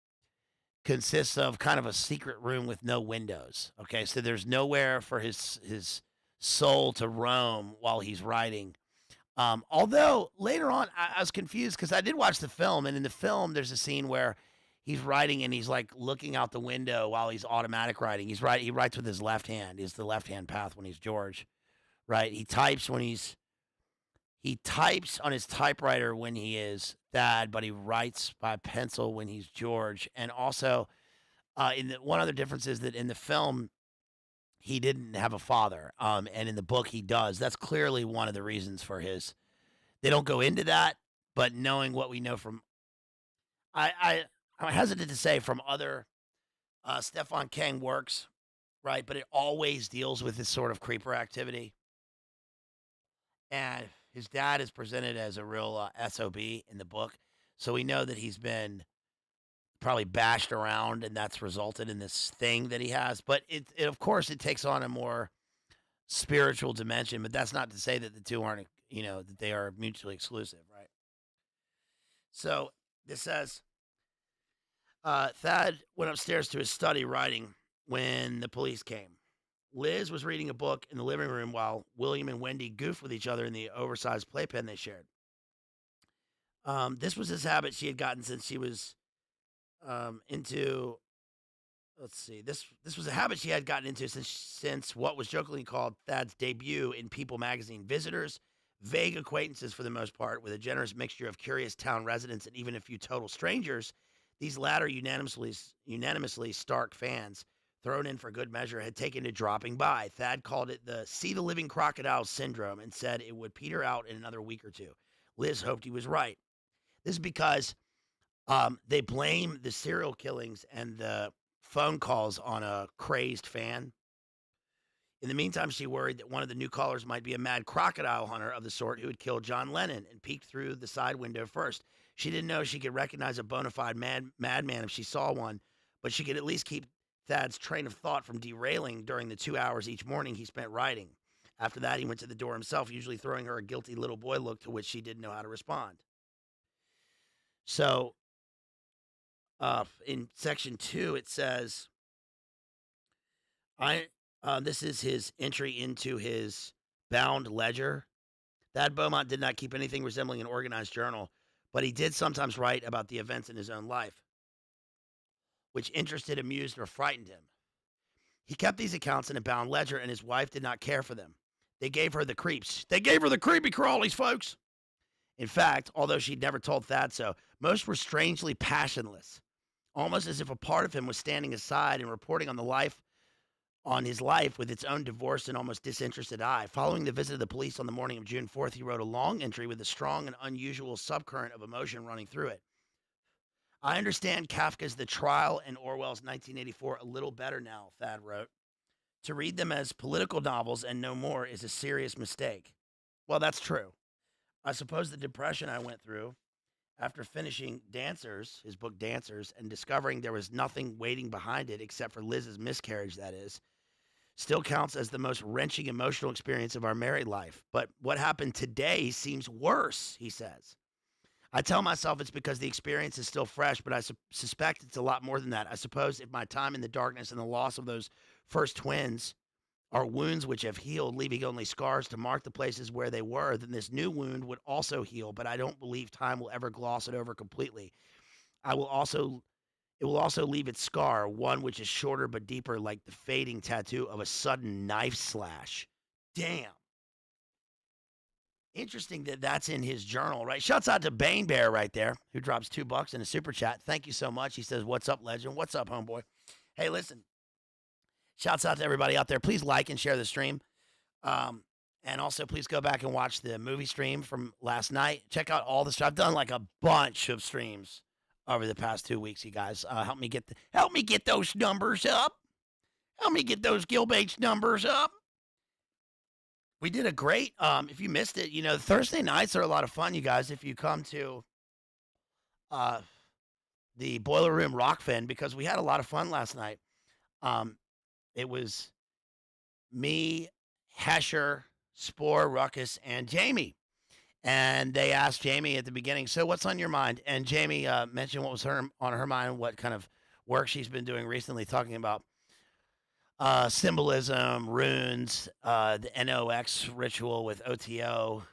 consists of kind of a secret room with no windows. Okay, so there's nowhere for his soul to roam while he's writing. Although later on, I was confused because I did watch the film, and in the film, there's a scene where he's writing and he's like looking out the window while he's automatic writing. He writes with his left hand. Is the left hand path when he's George, right? He types on his typewriter when he is Thad, but he writes by pencil when he's George. And also, one other difference is that in the film, he didn't have a father, and in the book he does. That's clearly one of the reasons for his. They don't go into that, but knowing what we know from, I'm hesitant to say from other Stefan King works, right? But it always deals with this sort of creeper activity. And his dad is presented as a real SOB in the book. So we know that he's been probably bashed around, and that's resulted in this thing that he has. But it of course, it takes on a more spiritual dimension. But that's not to say that the two aren't, that they are mutually exclusive, right? So this says, Thad went upstairs to his study writing when the police came. Liz was reading a book in the living room while William and Wendy goofed with each other in the oversized playpen they shared. This was his habit she had gotten since she was into. Let's see. This was a habit she had gotten into since what was jokingly called Thad's debut in People magazine. Visitors vague acquaintances for the most part, with a generous mixture of curious town residents and even a few total strangers. These latter unanimously Stark fans, thrown in for good measure, had taken to dropping by. Thad called it the see the living crocodile syndrome and said it would peter out in another week or two. Liz hoped he was right. This is because they blame the serial killings and the phone calls on a crazed fan. In the meantime, she worried that one of the new callers might be a mad crocodile hunter of the sort who had killed John Lennon and peeked through the side window first. She didn't know she could recognize a bona fide madman if she saw one, but she could at least keep Thad's train of thought from derailing during the 2 hours each morning he spent writing. After that, he went to the door himself, usually throwing her a guilty little boy look to which she didn't know how to respond. So, in section 2, it says, this is his entry into his bound ledger. Thad Beaumont did not keep anything resembling an organized journal, but he did sometimes write about the events in his own life, which interested, amused, or frightened him. He kept these accounts in a bound ledger, and his wife did not care for them. They gave her the creeps. They gave her the creepy crawlies, folks. In fact, although she'd never told Thad so, most were strangely passionless, almost as if a part of him was standing aside and reporting on his life with its own divorced and almost disinterested eye. Following the visit of the police on the morning of June 4th, he wrote a long entry with a strong and unusual subcurrent of emotion running through it. I understand Kafka's The Trial and Orwell's 1984 a little better now, Thad wrote. To read them as political novels and no more is a serious mistake. Well, that's true. I suppose the depression I went through after finishing Dancers, his book Dancers, and discovering there was nothing waiting behind it except for Liz's miscarriage, that is, still counts as the most wrenching emotional experience of our married life. But what happened today seems worse, he says. I tell myself it's because the experience is still fresh, but I suspect it's a lot more than that. I suppose if my time in the darkness and the loss of those first twins are wounds which have healed, leaving only scars to mark the places where they were, then this new wound would also heal, but I don't believe time will ever gloss it over completely. It will also leave its scar, one which is shorter but deeper, like the fading tattoo of a sudden knife slash. Damn. Interesting that that's in his journal, right? Shouts out to Bane Bear right there, who drops $2 in a super chat. Thank you so much. He says, "What's up, legend? What's up, homeboy?" Hey, listen. Shouts out to everybody out there. Please like and share the stream. And also, please go back and watch the movie stream from last night. Check out all the stuff. I've done like a bunch of streams over the past 2 weeks, you guys. Help me get those numbers up. Help me get those Gilbates numbers up. We did a great, if you missed it, Thursday nights are a lot of fun, you guys, if you come to the Boiler Room Rockfin, because we had a lot of fun last night. It was me, Hesher, Spore, Ruckus, and Jamie. And they asked Jamie at the beginning, so what's on your mind? And Jamie mentioned what was on her mind, what kind of work she's been doing recently, talking about symbolism, runes, the NOx ritual with OTO,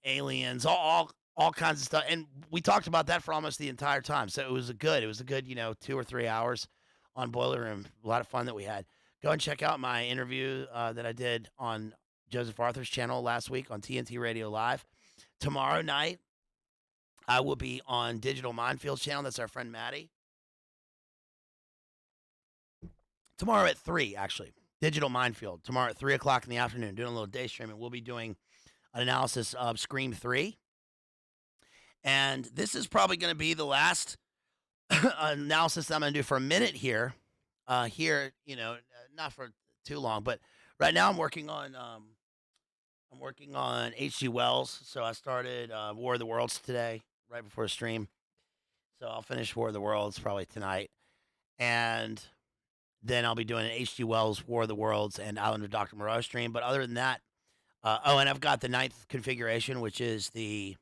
aliens, all kinds of stuff. And we talked about that for almost the entire time. So it was a good, 2 or 3 hours on Boiler Room. A lot of fun that we had. Go and check out my interview that I did on Joseph Arthur's channel last week on TNT Radio Live. Tomorrow night, I will be on Digital Mindfield's channel. That's our friend Maddie. Tomorrow at 3, actually. Digital Minefield. Tomorrow at 3 o'clock in the afternoon, doing a little day streaming. We'll be doing an analysis of Scream 3. And this is probably going to be the last analysis that I'm going to do for a minute here. Not for too long, but right now I'm working on H.G. Wells. So I started War of the Worlds today, right before the stream. So I'll finish War of the Worlds probably tonight. And then I'll be doing an H.G. Wells, War of the Worlds, and Island of Dr. Moreau stream. But other than that, and I've got the 9th configuration, which is the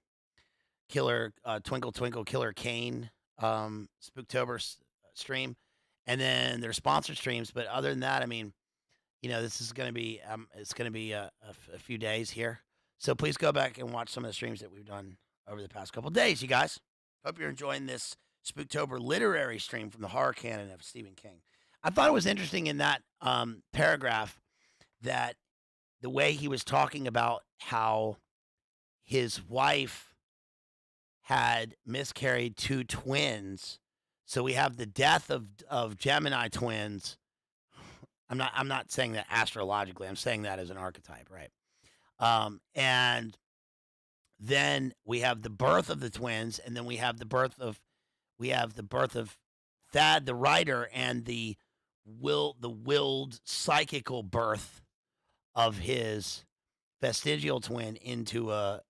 Killer, Twinkle Twinkle Killer Kane Spooktober stream. And then there's sponsored streams. But other than that, this is going to be, it's going to be a few days here. So please go back and watch some of the streams that we've done over the past couple of days, you guys. Hope you're enjoying this Spooktober literary stream from the horror canon of Stephen King. I thought it was interesting in that paragraph that the way he was talking about how his wife had miscarried 2 twins. So we have the death of Gemini twins. I'm not saying that astrologically. I'm saying that as an archetype, right? And then we have the birth of the twins, and then we have the birth of Thad the writer, and the willed psychical birth of his vestigial twin into a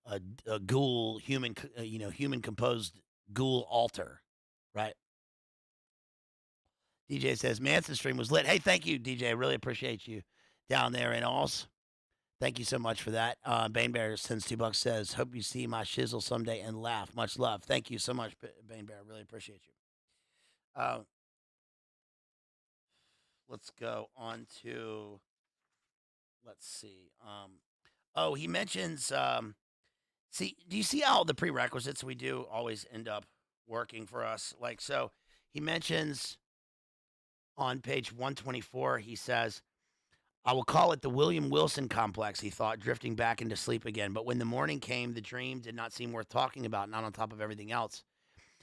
ghoul human human composed ghoul altar, right? DJ says Manson's stream was lit. Hey, thank you, DJ. I really appreciate you down there in Alls. Thank you so much for that. Bane Bear sends $2. Says, hope you see my shizzle someday and laugh. Much love. Thank you so much, Bane Bear. Really appreciate you. Let's go on to. Let's see. He mentions. See, do you see how the prerequisites we do always end up working for us? Like, so he mentions on page 124, he says, I will call it the William Wilson complex, he thought, drifting back into sleep again. But when the morning came, the dream did not seem worth talking about, not on top of everything else.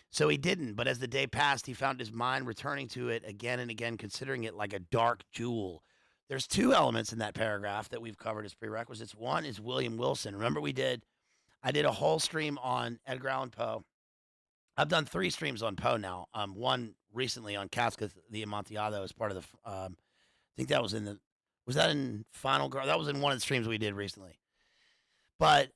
So he didn't. But as the day passed, he found his mind returning to it again and again, considering it like a dark jewel. There's 2 elements in that paragraph that we've covered as prerequisites. One is William Wilson. Remember I did a whole stream on Edgar Allan Poe. I've done 3 streams on Poe now. One recently on Casca the Amontillado as part of the, I think that was was that in Final Girl? That was in one of the streams we did recently. But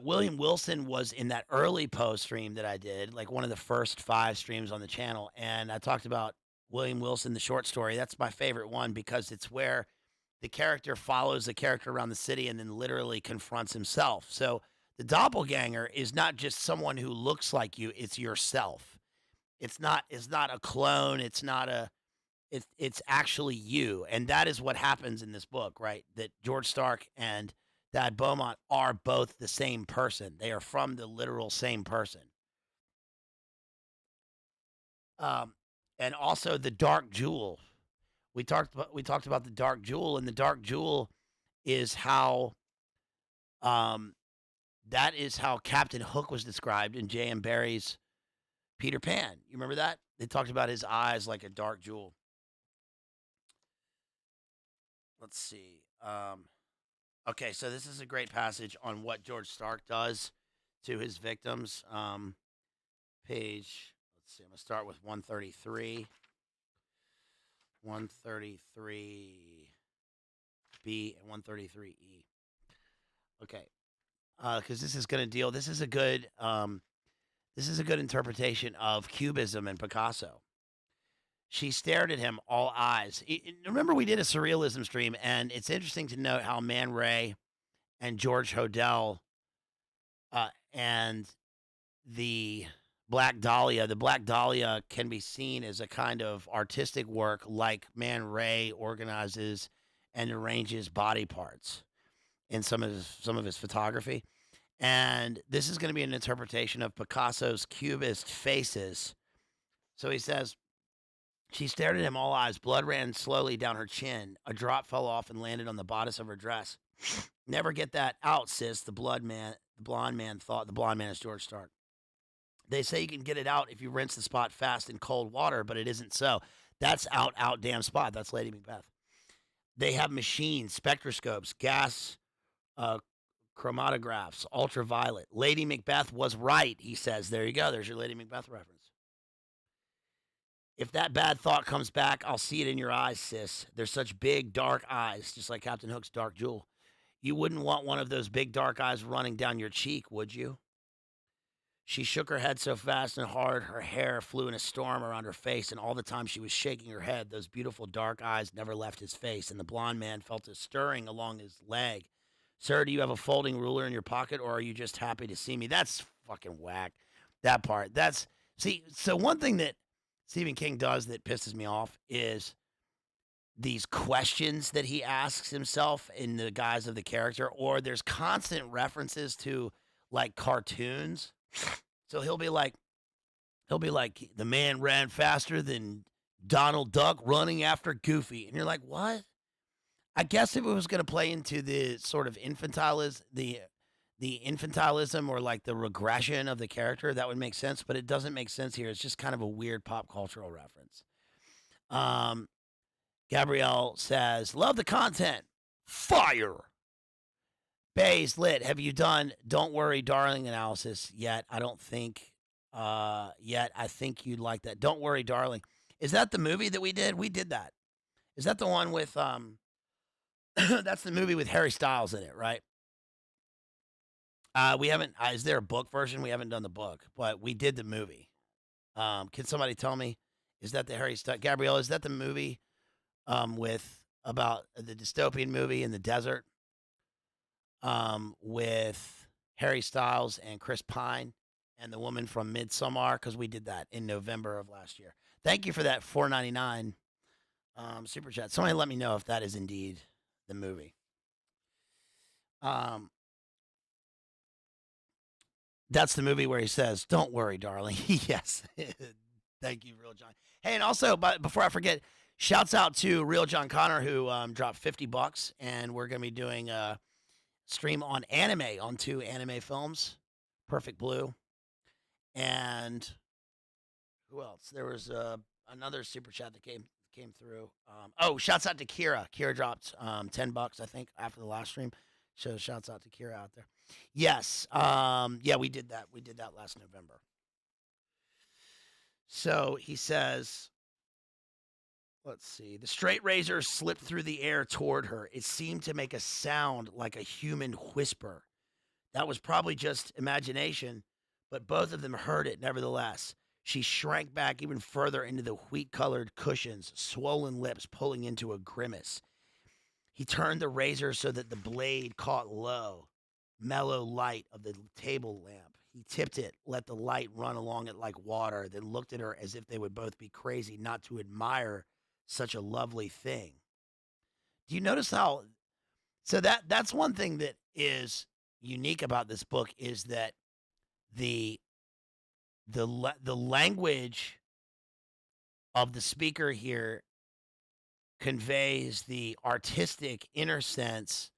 William Wilson was in that early Poe stream that I did, like one of the first 5 streams on the channel. And I talked about William Wilson, the short story. That's my favorite one because it's where the character follows the character around the city and then literally confronts himself. So the doppelganger is not just someone who looks like you, it's yourself. It's not a clone, it's actually you. And that is what happens in this book, right? That George Stark and Thad Beaumont are both the same person. They are from the literal same person. And also the dark jewel. We talked about the dark jewel, and the dark jewel is how that is how Captain Hook was described in J.M. Barrie's Peter Pan. You remember that? They talked about his eyes like a dark jewel. Let's see. Okay, so this is a great passage on what George Stark does to his victims. Let's see, I'm going to start with 133. 133B and 133E. Okay. Because this is a good interpretation of Cubism and Picasso. She stared at him, all eyes. Remember, we did a surrealism stream, and it's interesting to note how Man Ray and George Hodel and the Black Dahlia can be seen as a kind of artistic work, like Man Ray organizes and arranges body parts in some of his photography. And this is going to be an interpretation of Picasso's Cubist faces. So he says, she stared at him, all eyes. Blood ran slowly down her chin. A drop fell off and landed on the bodice of her dress. Never get that out, sis, the blonde man thought. The blonde man is George Stark. They say you can get it out if you rinse the spot fast in cold water, but it isn't so. That's out, damn spot. That's Lady Macbeth. They have machines, spectroscopes, gas chromatographs, ultraviolet. Lady Macbeth was right, he says. There you go. There's your Lady Macbeth reference. If that bad thought comes back, I'll see it in your eyes, sis. They're such big, dark eyes, just like Captain Hook's dark jewel. You wouldn't want one of those big, dark eyes running down your cheek, would you? She shook her head so fast and hard, her hair flew in a storm around her face, and all the time she was shaking her head, those beautiful dark eyes never left his face, and the blonde man felt a stirring along his leg. Sir, do you have a folding ruler in your pocket, or are you just happy to see me? That's fucking whack, that part. So one thing that Stephen King does that pisses me off is these questions that he asks himself in the guise of the character, or there's constant references to, like, cartoons. So he'll be like, the man ran faster than Donald Duck running after Goofy. And you're like, what? I guess if it was going to play into the sort of the infantilism or like the regression of the character, that would make sense. But it doesn't make sense here. It's just kind of a weird pop cultural reference. Um, Gabrielle says, "Love the content. Fire." Bazed lit. Have you done "Don't Worry, Darling" analysis yet? I don't think yet. I think you'd like that. "Don't Worry, Darling." Is that the movie that we did? We did that. Is that the one with that's the movie with Harry Styles in it, right? We haven't. Is there a book version? We haven't done the book, but we did the movie. Can somebody tell me? Is that the Harry Styles? Gabrielle, is that the movie with about the dystopian movie in the desert with Harry Styles and Chris Pine and the woman from Midsommar? Because we did that in November of last year. Thank you for that $4.99 super chat. Somebody let me know if that is indeed the movie. That's the movie where he says, "Don't worry, darling." Yes. Thank you, Real John. Hey, and also, but before I forget, shouts out to Real John Connor who dropped $50, and we're gonna be doing a stream on anime on 2 anime films, Perfect Blue, and who else? There was another super chat that came through. Oh, shouts out to Kira. Kira dropped $10, I think, after the last stream. So shouts out to Kira out there. Yes. Yeah, we did that. We did that last November. So he says, let's see. "The straight razor slipped through the air toward her. It seemed to make a sound like a human whisper. That was probably just imagination, but both of them heard it nevertheless. She shrank back even further into the wheat-colored cushions, swollen lips pulling into a grimace. He turned the razor so that the blade caught mellow light of the table lamp. He tipped it, let the light run along it like water, then looked at her as if they would both be crazy not to admire such a lovely thing." Do you notice how? So that's one thing that is unique about this book is that the the language of the speaker here conveys the artistic inner sense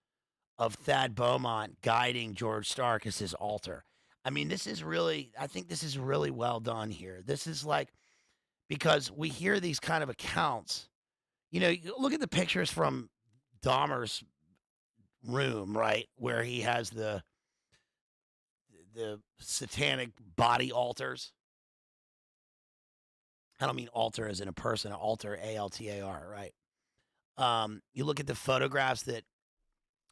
of Thad Beaumont guiding George Stark as his alter. I mean, I think this is really well done here. This is like, because we hear these kind of accounts. You look at the pictures from Dahmer's room, right, where he has the satanic body altars. I don't mean altar as in a person, altar, ALTAR, right? You look at the photographs that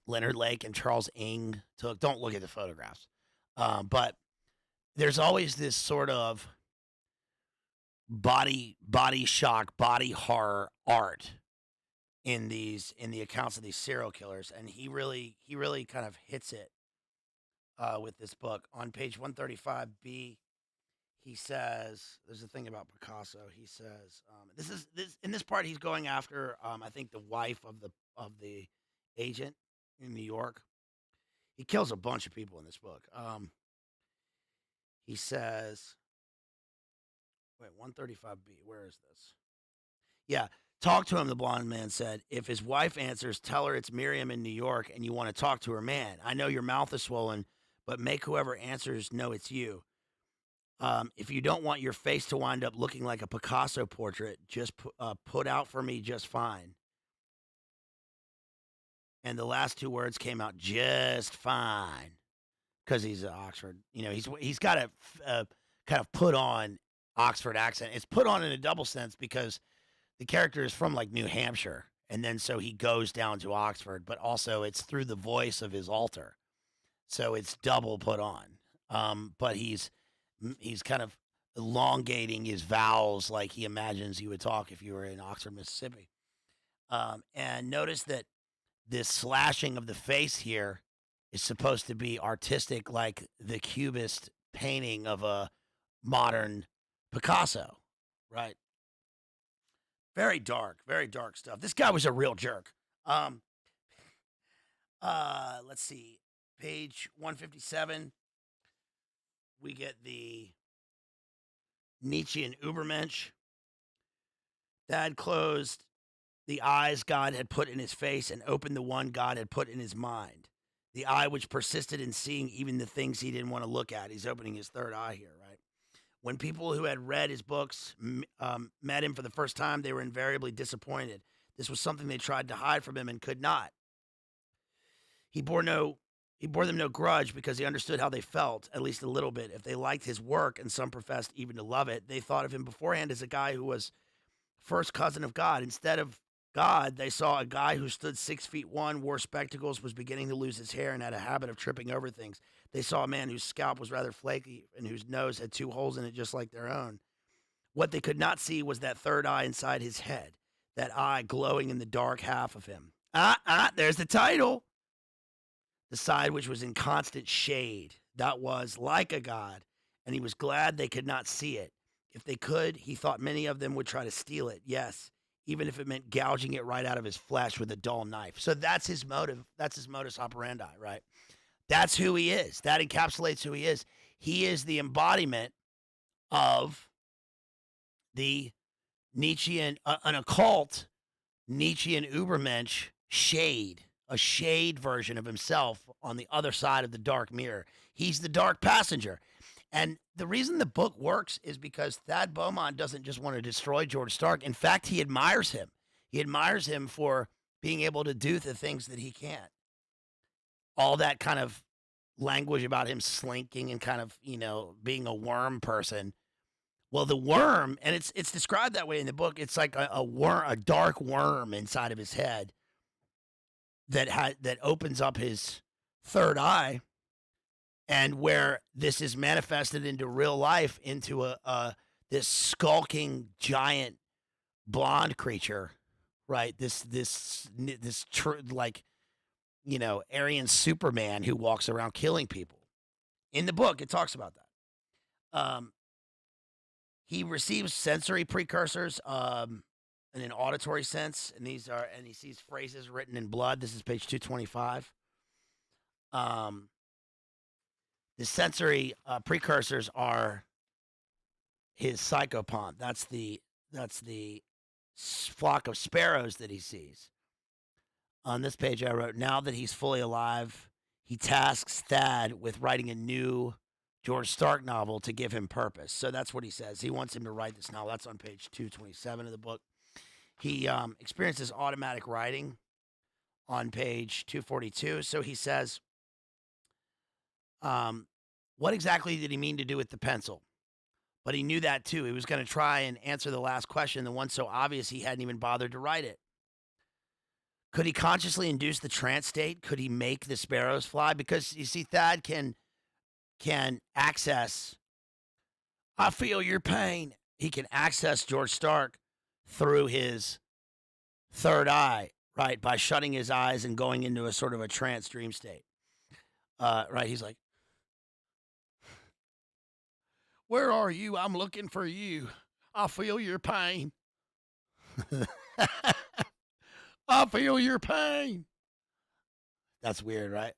Leonard Lake and Charles Ng took. Don't look at the photographs. But there's always this sort of body shock, body horror art in the accounts of these serial killers, and he really kind of hits it with this book. On page 135B, he says, there's a thing about Picasso. He says, this in this part he's going after I think the wife of the agent in New York. He kills a bunch of people in this book. He says, wait, 135B, where is this? Yeah, talk to him, the blonde man said. If his wife answers, tell her it's Miriam in New York and you want to talk to her man. I know your mouth is swollen, but make whoever answers know it's you. If you don't want your face to wind up looking like a Picasso portrait, just put out for me just fine. And the last 2 words came out just fine because he's at Oxford. He's got a kind of put on Oxford accent. It's put on in a double sense because the character is from like New Hampshire, and then so he goes down to Oxford, but also it's through the voice of his alter, so it's double put on. But he's kind of elongating his vowels like he imagines you would talk if you were in Oxford, Mississippi. And notice that this slashing of the face here is supposed to be artistic, like the Cubist painting of a modern Picasso, right? Very dark stuff. This guy was a real jerk. Let's see. Page 157. We get the Nietzschean Übermensch. Dad closed the eyes God had put in his face and opened the one God had put in his mind. The eye which persisted in seeing even the things he didn't want to look at. He's opening his third eye here, right? When people who had read his books met him for the first time, they were invariably disappointed. This was something they tried to hide from him and could not. He bore them no grudge because he understood how they felt, at least a little bit. If they liked his work, and some professed even to love it, they thought of him beforehand as a guy who was first cousin of God. Instead of God, they saw a guy who stood 6'1", wore spectacles, was beginning to lose his hair, and had a habit of tripping over things. They saw a man whose scalp was rather flaky and whose nose had 2 holes in it just like their own. What they could not see was that third eye inside his head, that eye glowing in the dark half of him. There's the title. The side which was in constant shade. That was like a god, and he was glad they could not see it. If they could, he thought many of them would try to steal it, yes, even if it meant gouging it right out of his flesh with a dull knife. So that's his motive. That's his modus operandi, right? That's who he is. That encapsulates who he is. He is the embodiment of the Nietzschean, an occult Nietzschean Übermensch shade, a shade version of himself on the other side of the dark mirror. He's the dark passenger. And the reason the book works is because Thad Beaumont doesn't just want to destroy George Stark. In fact, he admires him. He admires him for being able to do the things that he can't. All that kind of language about him slinking and kind of, being a worm person. Well, the worm, and it's described that way in the book, it's like a worm, a dark worm inside of his head that opens up his third eye, and where this is manifested into real life into this skulking giant blonde creature, right? This Aryan Superman who walks around killing people. In the book, it talks about that. He receives sensory precursors in an auditory sense, and he sees phrases written in blood. This is page 225. The sensory precursors are his psychopomp. That's the flock of sparrows that he sees. On this page, I wrote, now that he's fully alive, he tasks Thad with writing a new George Stark novel to give him purpose. So that's what he says. He wants him to write this novel. That's on page 227 of the book. He experiences automatic writing on page 242. So he says, what exactly did he mean to do with the pencil? But he knew that too. He was going to try and answer the last question, the one so obvious he hadn't even bothered to write it. Could he consciously induce the trance state? Could he make the sparrows fly? Because you see, Thad can access, I feel your pain. He can access George Stark through his third eye, right? By shutting his eyes and going into a sort of a trance dream state. Right? He's like, where are you? I'm looking for you. I feel your pain. I feel your pain. That's weird, right?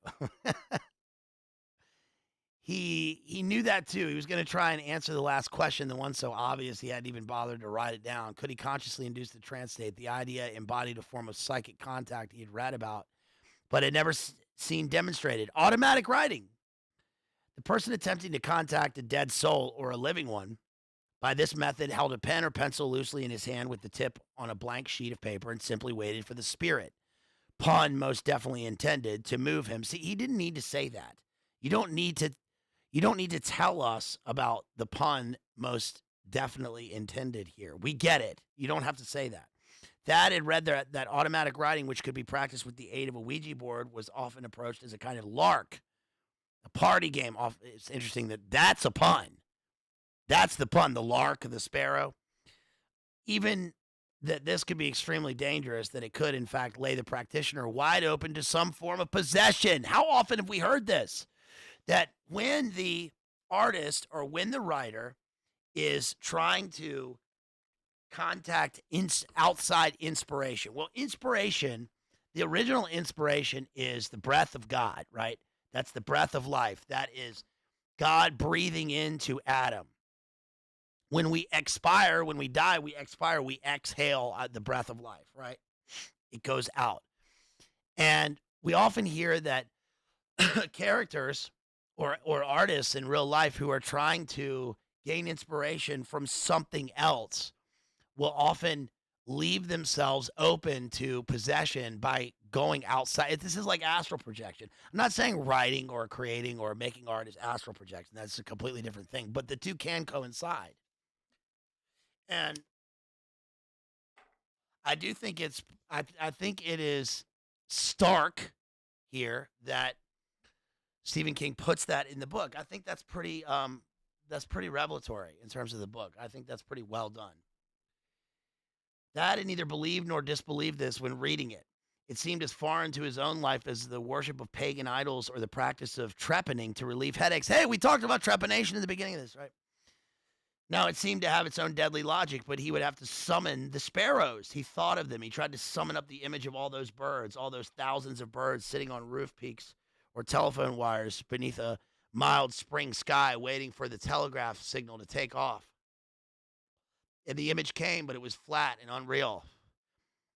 He knew that too. He was going to try and answer the last question, the one so obvious he hadn't even bothered to write it down. Could he consciously induce the trance state? The idea embodied a form of psychic contact he had read about, but had never seen demonstrated. Automatic writing. The person attempting to contact a dead soul or a living one by this method held a pen or pencil loosely in his hand with the tip on a blank sheet of paper and simply waited for the spirit, pun most definitely intended, to move him. See, he didn't need to say that. You don't need to tell us about the pun most definitely intended here. We get it. You don't have to say that. Thad had read that automatic writing, which could be practiced with the aid of a Ouija board, was often approached as a kind of lark, a party game. It's interesting that's a pun. That's the pun, the lark, the sparrow. Even that this could be extremely dangerous, that it could, in fact, lay the practitioner wide open to some form of possession. How often have we heard this? That when the artist or when the writer is trying to contact outside inspiration. Well, inspiration, the original inspiration is the breath of God, right? That's the breath of life. That is God breathing into Adam. When we expire, when we die, we expire, we exhale the breath of life, right? It goes out. And we often hear that characters or artists in real life who are trying to gain inspiration from something else will often leave themselves open to possession by going outside. This is like astral projection. I'm not saying writing or creating or making art is astral projection. That's a completely different thing, but the two can coincide. And I do think I think it is stark here that Stephen King puts that in the book. I think that's pretty revelatory in terms of the book. I think that's pretty well done. That I neither believe nor disbelieve this when reading it. It seemed as foreign to his own life as the worship of pagan idols or the practice of trepanning to relieve headaches. Hey, we talked about trepanation in the beginning of this, right? Now, it seemed to have its own deadly logic, but he would have to summon the sparrows. He thought of them. He tried to summon up the image of all those birds, all those thousands of birds sitting on roof peaks or telephone wires beneath a mild spring sky waiting for the telegraph signal to take off. And the image came, but it was flat and unreal.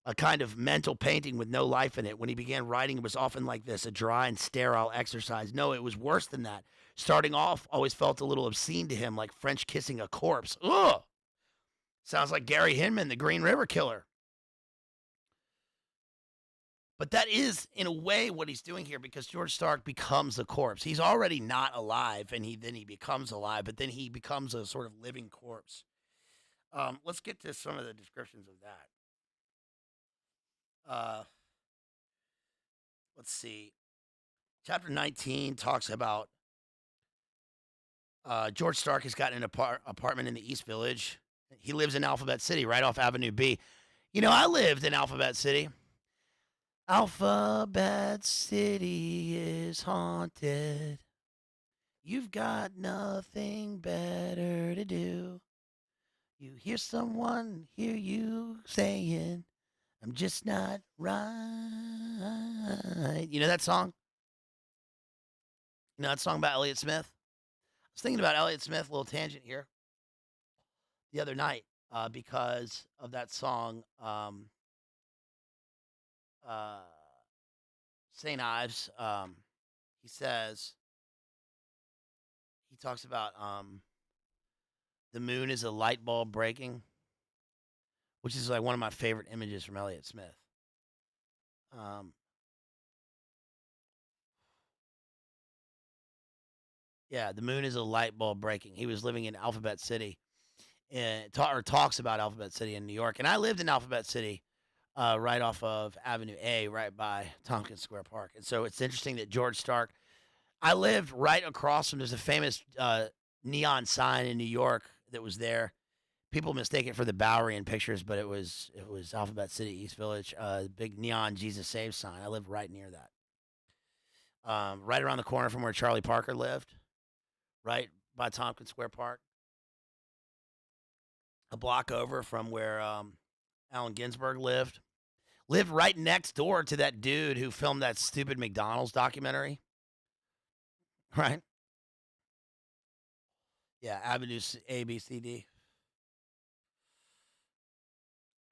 A kind of mental painting with no life in it. When he began writing, it was often like this, a dry and sterile exercise. No, it was worse than that. Starting off always felt a little obscene to him, like French kissing a corpse. Ugh! Sounds like Gary Hinman, the Green River Killer. But that is, in a way, what he's doing here, because George Stark becomes a corpse. He's already not alive, and then he becomes alive, but then he becomes a sort of living corpse. Let's get to some of the descriptions of that. Let's see. Chapter 19 talks about George Stark has gotten an apartment in the East Village. He lives in Alphabet City, right off Avenue B. You know, I lived in Alphabet City. Alphabet City is haunted. You've got nothing better to do. You hear someone hear you saying, I'm just not right. You know that song? You know that song about Elliott Smith? I was thinking about Elliott Smith, a little tangent here, the other night because of that song, St. Ives. He says, he talks about the moon is a light bulb breaking, which is like one of my favorite images from Elliott Smith. Yeah, the moon is a light bulb breaking. He was living in Alphabet City and talks about Alphabet City in New York. And I lived in Alphabet City right off of Avenue A, right by Tompkins Square Park. And so it's interesting that George Stark, I lived right across from, there's a famous neon sign in New York that was there. People mistake it for the Bowery in pictures, but it was Alphabet City, East Village, big neon Jesus Saves sign. I lived right near that. Right around the corner from where Charlie Parker lived, right by Tompkins Square Park. A block over from where Allen Ginsberg lived. Lived right next door to that dude who filmed that stupid McDonald's documentary. Right? Yeah, Avenue A, B, C, D.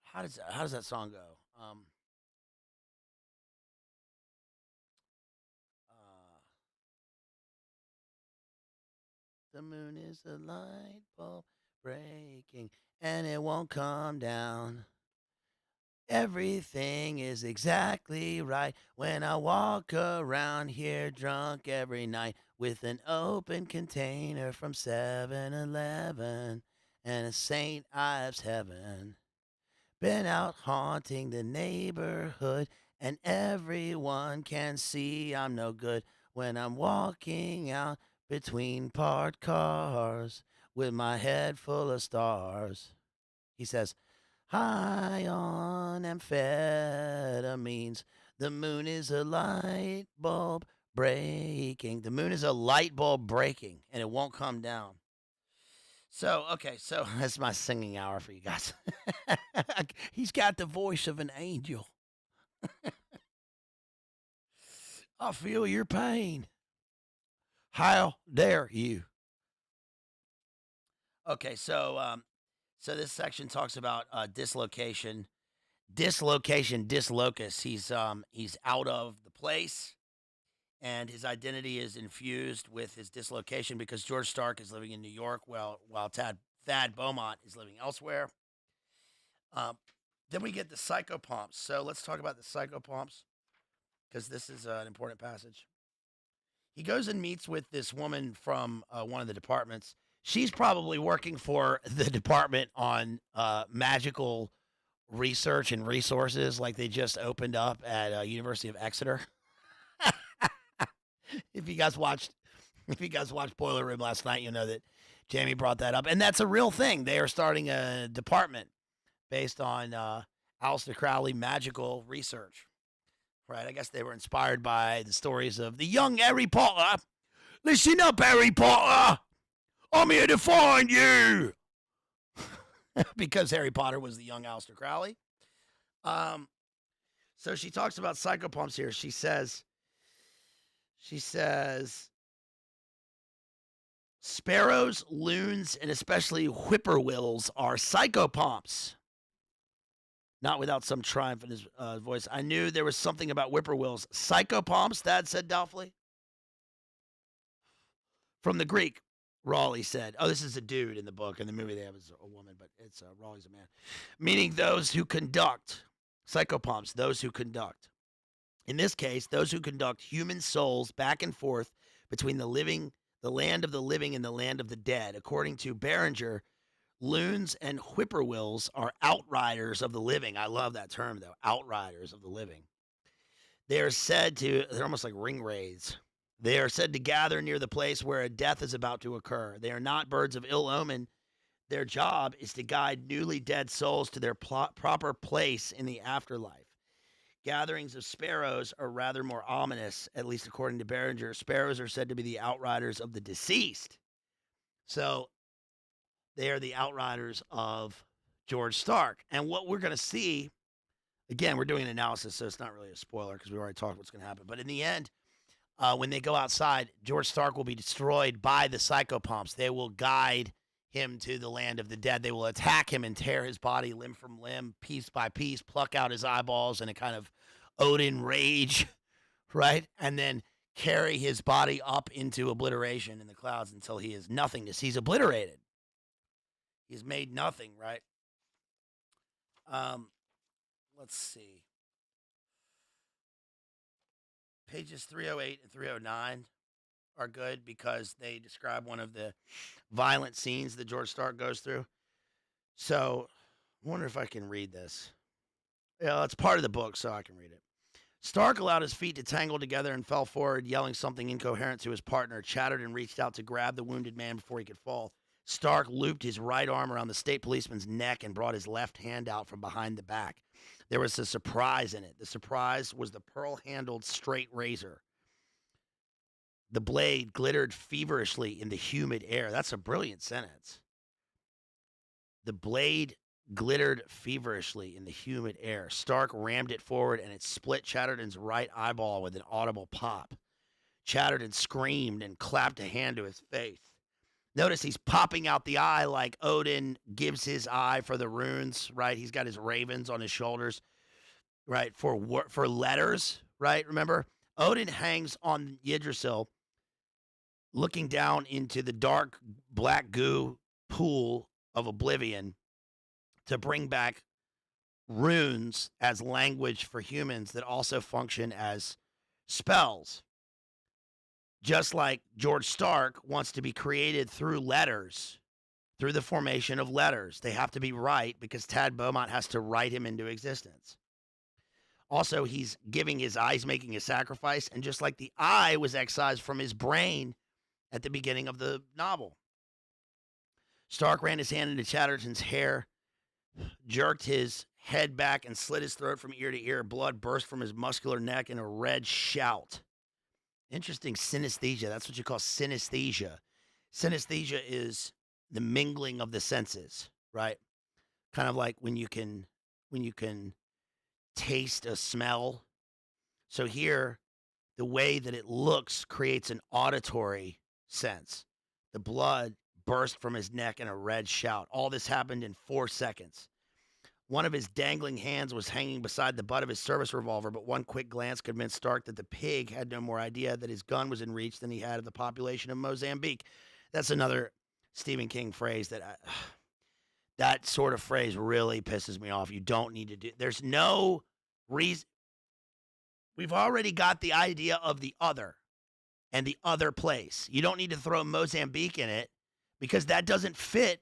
How does that song go? Uh, the moon is a light bulb breaking, and it won't come down. Everything is exactly right when I walk around here drunk every night with an open container from 7-Eleven and a St. Ives heaven. Been out haunting the neighborhood, and everyone can see I'm no good when I'm walking out between parked cars with my head full of stars. He says, high on amphetamines, the moon is a light bulb breaking. The moon is a light bulb breaking, and it won't come down. So, okay, so that's my singing hour for you guys. He's got the voice of an angel. I feel your pain. How dare you? Okay, so this section talks about dislocation, dislocation, dislocus. He's out of the place, and his identity is infused with his dislocation because George Stark is living in New York, while Thad Beaumont is living elsewhere. Then we get the psychopomps. So let's talk about the psychopomps because this is an important passage. He goes and meets with this woman from one of the departments. She's probably working for the department on magical research and resources, like they just opened up at University of Exeter. If you guys watched Boiler Room last night, you know that Jamie brought that up, and that's a real thing. They are starting a department based on Aleister Crowley magical research. Right, I guess they were inspired by the stories of the young Harry Potter. Listen up, Harry Potter. I'm here to find you. Because Harry Potter was the young Aleister Crowley. So she talks about psychopomps here. She says, sparrows, loons, and especially whippoorwills are psychopomps. Not without some triumph in his voice. I knew there was something about whippoorwills. Psychopomps, Dad said doubtfully. From the Greek, Raleigh said. Oh, this is a dude in the book. In the movie, they have a woman, but it's Raleigh's a man. Meaning those who conduct. Psychopomps, those who conduct. In this case, those who conduct human souls back and forth between the land of the living and the land of the dead. According to Berenger, loons and whippoorwills are outriders of the living. I love that term, though. Outriders of the living. They're almost like ring wraiths. They are said to gather near the place where a death is about to occur. They are not birds of ill omen. Their job is to guide newly dead souls to their proper place in the afterlife. Gatherings of sparrows are rather more ominous, at least according to Berenger. Sparrows are said to be the outriders of the deceased. So they are the outriders of George Stark. And what we're going to see, again, we're doing an analysis, so it's not really a spoiler because we already talked what's going to happen. But in the end, when they go outside, George Stark will be destroyed by the psychopomps. They will guide him to the land of the dead. They will attack him and tear his body limb from limb, piece by piece, pluck out his eyeballs in a kind of Odin rage, right? And then carry his body up into obliteration in the clouds until he is nothingness. He's obliterated. He's made nothing, right? Let's see. Pages 308 and 309 are good because they describe one of the violent scenes that George Stark goes through. So, I wonder if I can read this. Yeah, it's part of the book, so I can read it. Stark allowed his feet to tangle together and fell forward, yelling something incoherent to his partner, chattered and reached out to grab the wounded man before he could fall. Stark looped his right arm around the state policeman's neck and brought his left hand out from behind the back. There was a surprise in it. The surprise was the pearl-handled straight razor. The blade glittered feverishly in the humid air. That's a brilliant sentence. The blade glittered feverishly in the humid air. Stark rammed it forward, and it split Chatterton's right eyeball with an audible pop. Chatterton screamed and clapped a hand to his face. Notice he's popping out the eye like Odin gives his eye for the runes, right? He's got his ravens on his shoulders, right, for letters, right? Remember, Odin hangs on Yggdrasil looking down into the dark black goo pool of oblivion to bring back runes as language for humans that also function as spells. Just like George Stark wants to be created through letters, through the formation of letters. They have to be right because Thad Beaumont has to write him into existence. Also, he's giving his eyes, making a sacrifice, and just like the eye was excised from his brain at the beginning of the novel. Stark ran his hand into Chatterton's hair, jerked his head back, and slit his throat from ear to ear. Blood burst from his muscular neck in a red shout. Interesting synesthesia. That's what you call synesthesia. Synesthesia is the mingling of the senses, right? Kind of like when you can taste a smell. So here, the way that it looks creates an auditory sense. The blood burst from his neck in a red shout. All this happened in 4 seconds. One of his dangling hands was hanging beside the butt of his service revolver, but one quick glance convinced Stark that the pig had no more idea that his gun was in reach than he had of the population of Mozambique. That's another Stephen King phrase that sort of phrase really pisses me off. You don't need to do. There's no reason. We've already got the idea of the other and the other place. You don't need to throw Mozambique in it because that doesn't fit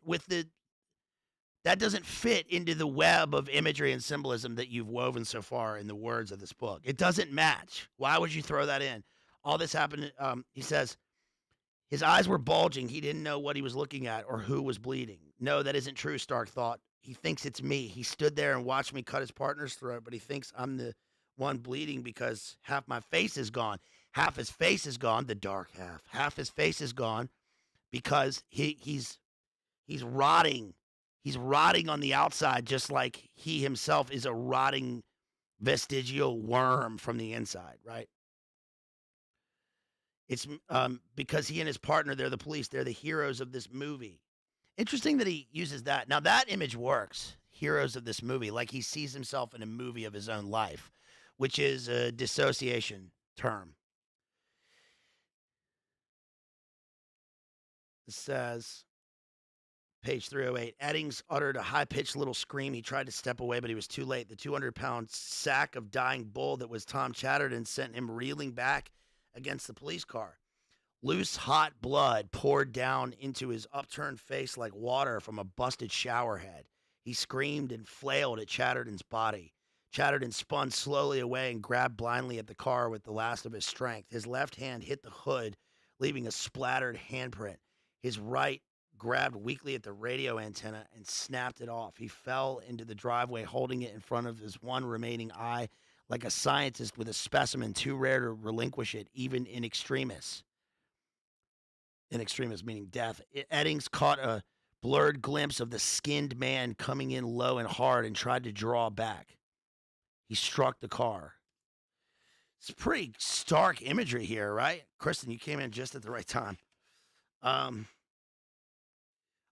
into the web of imagery and symbolism that you've woven so far in the words of this book. It doesn't match. Why would you throw that in? All this happened, he says, his eyes were bulging. He didn't know what he was looking at or who was bleeding. No, that isn't true, Stark thought. He thinks it's me. He stood there and watched me cut his partner's throat, but he thinks I'm the one bleeding because half my face is gone. Half his face is gone, the dark half. Half his face is gone because he's rotting. He's rotting on the outside, just like he himself is a rotting vestigial worm from the inside, right? It's because he and his partner, they're the police. They're the heroes of this movie. Interesting that he uses that. Now, that image works, heroes of this movie, like he sees himself in a movie of his own life, which is a dissociation term. It says... Page 308. Eddings uttered a high-pitched little scream. He tried to step away, but he was too late. The 200-pound sack of dying bull that was Tom Chatterton sent him reeling back against the police car. Loose, hot blood poured down into his upturned face like water from a busted shower head. He screamed and flailed at Chatterton's body. Chatterton spun slowly away and grabbed blindly at the car with the last of his strength. His left hand hit the hood, leaving a splattered handprint. His right grabbed weakly at the radio antenna and snapped it off. He fell into the driveway, holding it in front of his one remaining eye, like a scientist with a specimen too rare to relinquish it, even in extremis. In extremis meaning death. Eddings caught a blurred glimpse of the skinned man coming in low and hard and tried to draw back. He struck the car. It's pretty stark imagery here, right? Kristen, you came in just at the right time.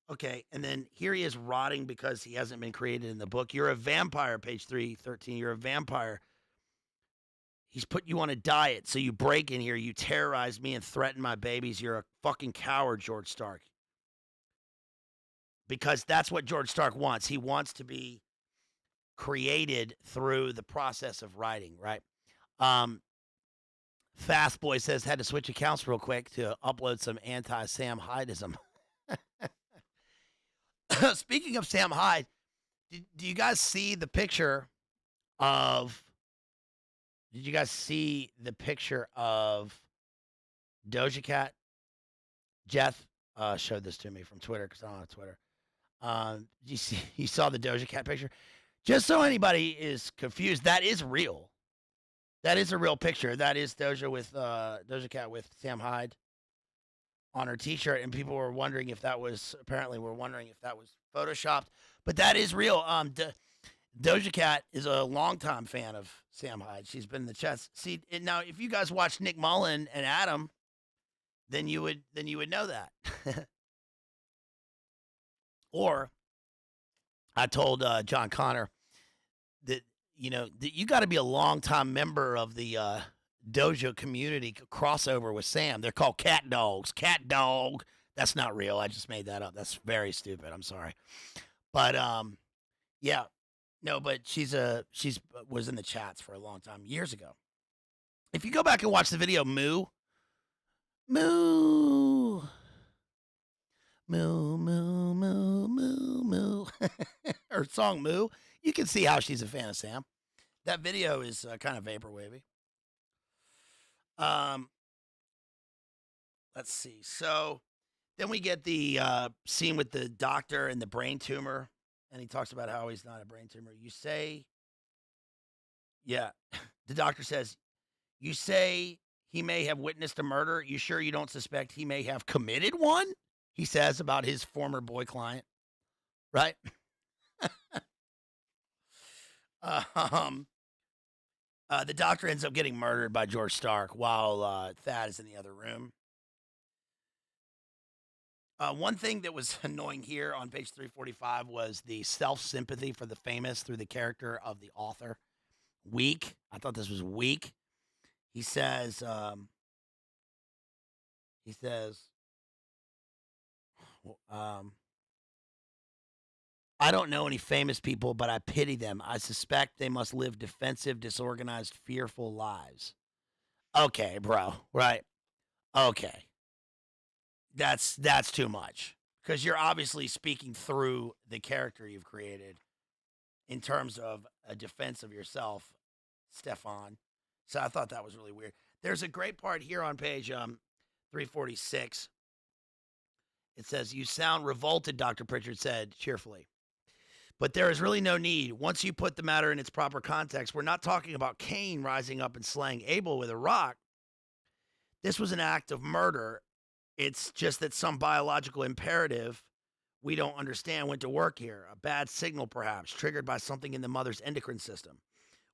Okay, and then here he is rotting because he hasn't been created in the book. You're a vampire, page 313. You're a vampire. He's put you on a diet, so you break in here, you terrorize me and threaten my babies. You're a fucking coward, George Stark. Because that's what George Stark wants. He wants to be created through the process of writing, right? Fast Boy says, had to switch accounts real quick to upload some anti-Sam Hydeism. Speaking of Sam Hyde, do you guys see the picture of... Did you guys see the picture of Doja Cat? Jeff showed this to me from Twitter because I don't have Twitter. You saw the Doja Cat picture? Just so anybody is confused, that is real. That is a real picture. That is Doja Cat with Sam Hyde on her T-shirt, and people were wondering if that was photoshopped, but that is real. Doja Cat is a longtime fan of Sam Hyde. She's been in the chats. See, now if you guys watch Nick Mullen and Adam, then you would know that. Or I told John Connor that that you got to be a longtime member of the Doja community crossover with Sam. They're called cat dogs. Cat dog. That's not real. I just made that up. That's very stupid. I'm sorry. But yeah. No, but she was in the chats for a long time, years ago. If you go back and watch the video Moo, Moo, Moo, Moo, Moo, Moo, Moo, her song Moo, you can see how she's a fan of Sam. That video is kind of vaporwavy. Let's see. So then we get the scene with the doctor and the brain tumor. And he talks about how he's not a brain tumor. You say, yeah, the doctor says, you say he may have witnessed a murder. You sure you don't suspect he may have committed one? He says about his former boy client, right? The doctor ends up getting murdered by George Stark while Thad is in the other room. One thing that was annoying here on page 345 was the self sympathy for the famous through the character of the author. Weak. I thought this was weak. He says, he says, um, I don't know any famous people, but I pity them. I suspect they must live defensive, disorganized, fearful lives. Okay, bro. Right. Okay. That's too much. Because you're obviously speaking through the character you've created in terms of a defense of yourself, Stefan. So I thought that was really weird. There's a great part here on page 346. It says, "You sound revolted," Dr. Pritchard said cheerfully. "But there is really no need. Once you put the matter in its proper context, we're not talking about Cain rising up and slaying Abel with a rock. This was an act of murder. It's just that some biological imperative we don't understand went to work here. A bad signal, perhaps, triggered by something in the mother's endocrine system.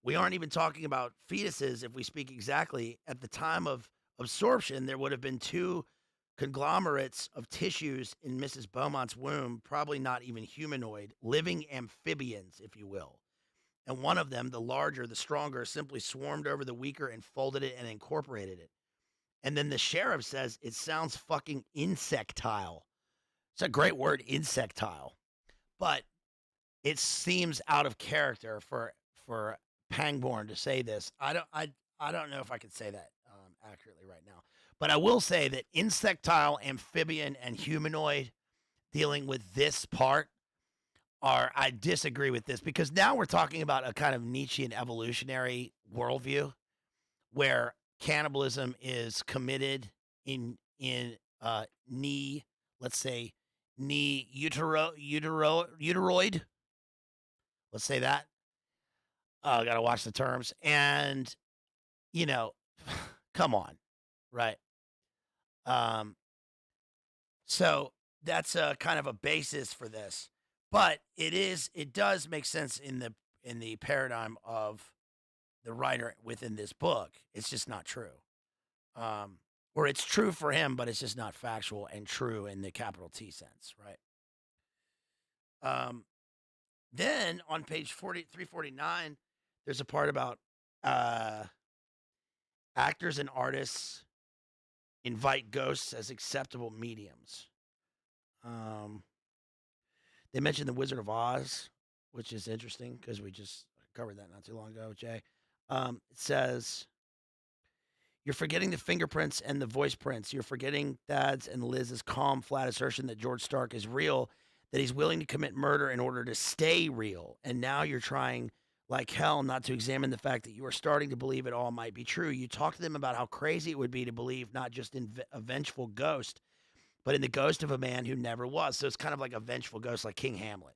We aren't even talking about fetuses if we speak exactly. At the time of absorption, there would have been two conglomerates of tissues in Mrs. Beaumont's womb, probably not even humanoid, living amphibians, if you will. And one of them, the larger, the stronger, simply swarmed over the weaker and folded it and incorporated it. And then the sheriff says it sounds fucking insectile. It's a great word, insectile. But it seems out of character for Pangborn to say this. I don't know if I could say that accurately right now. But I will say that insectile, amphibian, and humanoid dealing with this part I disagree with this because now we're talking about a kind of Nietzschean evolutionary worldview where cannibalism is committed in let's say uteroid. Let's say that. I gotta watch the terms. And you know, come on, right? So that's a kind of a basis for this. But it does make sense in the paradigm of the writer within this book. It's just not true. Or it's true for him, but it's just not factual and true in the capital T sense, right? Then on page 349, there's a part about actors and artists invite ghosts as acceptable mediums. They mentioned the Wizard of Oz, which is interesting because we just covered that not too long ago, Jay. It says, "You're forgetting the fingerprints and the voice prints. You're forgetting Thad's and Liz's calm, flat assertion that George Stark is real, that he's willing to commit murder in order to stay real. And now you're trying like hell not to examine the fact that you are starting to believe it all might be true. You talk to them about how crazy it would be to believe not just in a vengeful ghost, but in the ghost of a man who never was." So it's kind of like a vengeful ghost, like King Hamlet.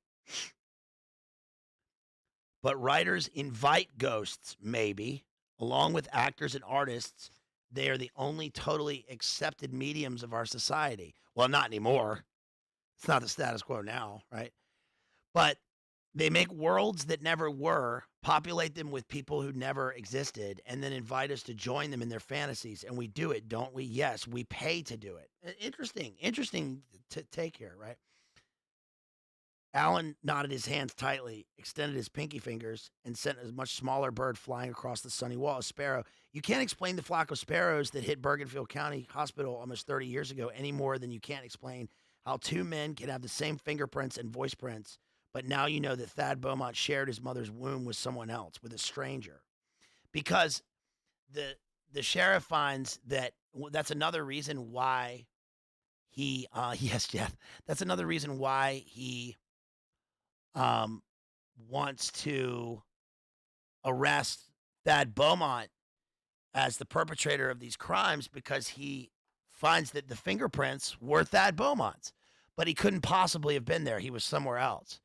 "But writers invite ghosts, maybe, along with actors and artists. They are the only totally accepted mediums of our society." Well, not anymore. It's not the status quo now, right? But they make worlds that never were, populate them with people who never existed, and then invite us to join them in their fantasies. And we do it, don't we? Yes, we pay to do it. Interesting to take here, right? Alan knotted his hands tightly, extended his pinky fingers, and sent a much smaller bird flying across the sunny wall. A sparrow. You can't explain the flock of sparrows that hit Bergenfield County Hospital almost 30 years ago any more than you can't explain how two men can have the same fingerprints and voice prints, but now you know that Thad Beaumont shared his mother's womb with someone else, with a stranger. Because the sheriff finds that that's another reason why he, yes, Jeff, that's another reason why he wants to arrest Thad Beaumont as the perpetrator of these crimes because he finds that the fingerprints were Thad Beaumont's, but he couldn't possibly have been there. He was somewhere else.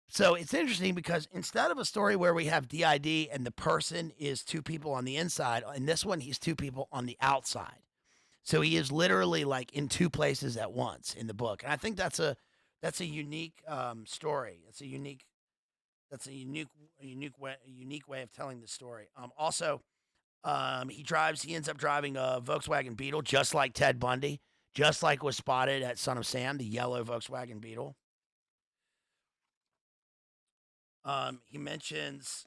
So it's interesting because instead of a story where we have DID and the person is two people on the inside, in this one, he's two people on the outside. So he is literally like in two places at once in the book. And I think that's a unique story. It's a unique way of telling the story. Also, he ends up driving a Volkswagen Beetle, just like Ted Bundy. just like was spotted at Son of Sam, the yellow Volkswagen Beetle. He mentions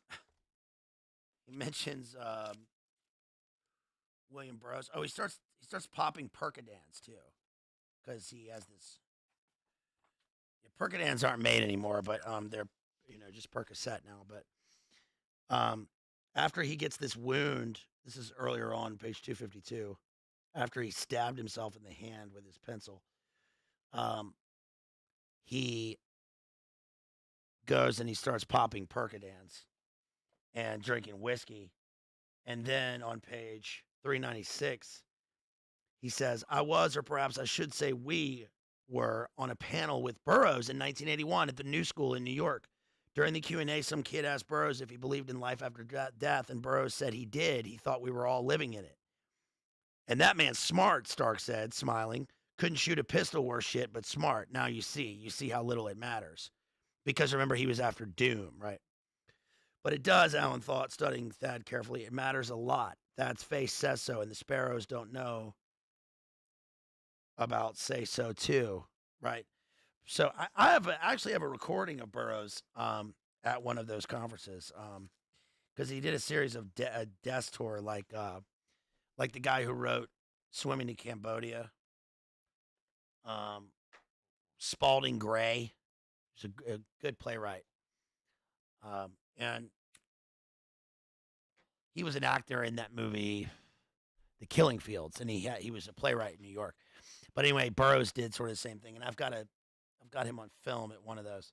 William Burroughs. Oh, he starts popping Percodans too, because he has this. Yeah, Percodans aren't made anymore, but they're just Percocet now. But after he gets this wound, this is earlier on, page 252. After he stabbed himself in the hand with his pencil, he goes and he starts popping Percodans and drinking whiskey. And then on page 396, he says, I was, or perhaps I should say we were, on a panel with Burroughs in 1981 at the New School in New York. During the Q&A, some kid asked Burroughs if he believed in life after death, and Burroughs said he did. He thought we were all living in it. And that man's smart, Stark said, smiling. Couldn't shoot a pistol worth shit, but smart. Now you see how little it matters. Because remember, he was after Doom, right? But it does, Alan thought, studying Thad carefully. It matters a lot. Thad's face says so, and the sparrows don't know about say so too, right? So I actually have a recording of Burroughs at one of those conferences because he did a series of desk tour like the guy who wrote Swimming to Cambodia, Spalding Gray. He's a good playwright. And he was an actor in that movie, The Killing Fields, and he was a playwright in New York. But anyway, Burroughs did sort of the same thing, and I've got him on film at one of those.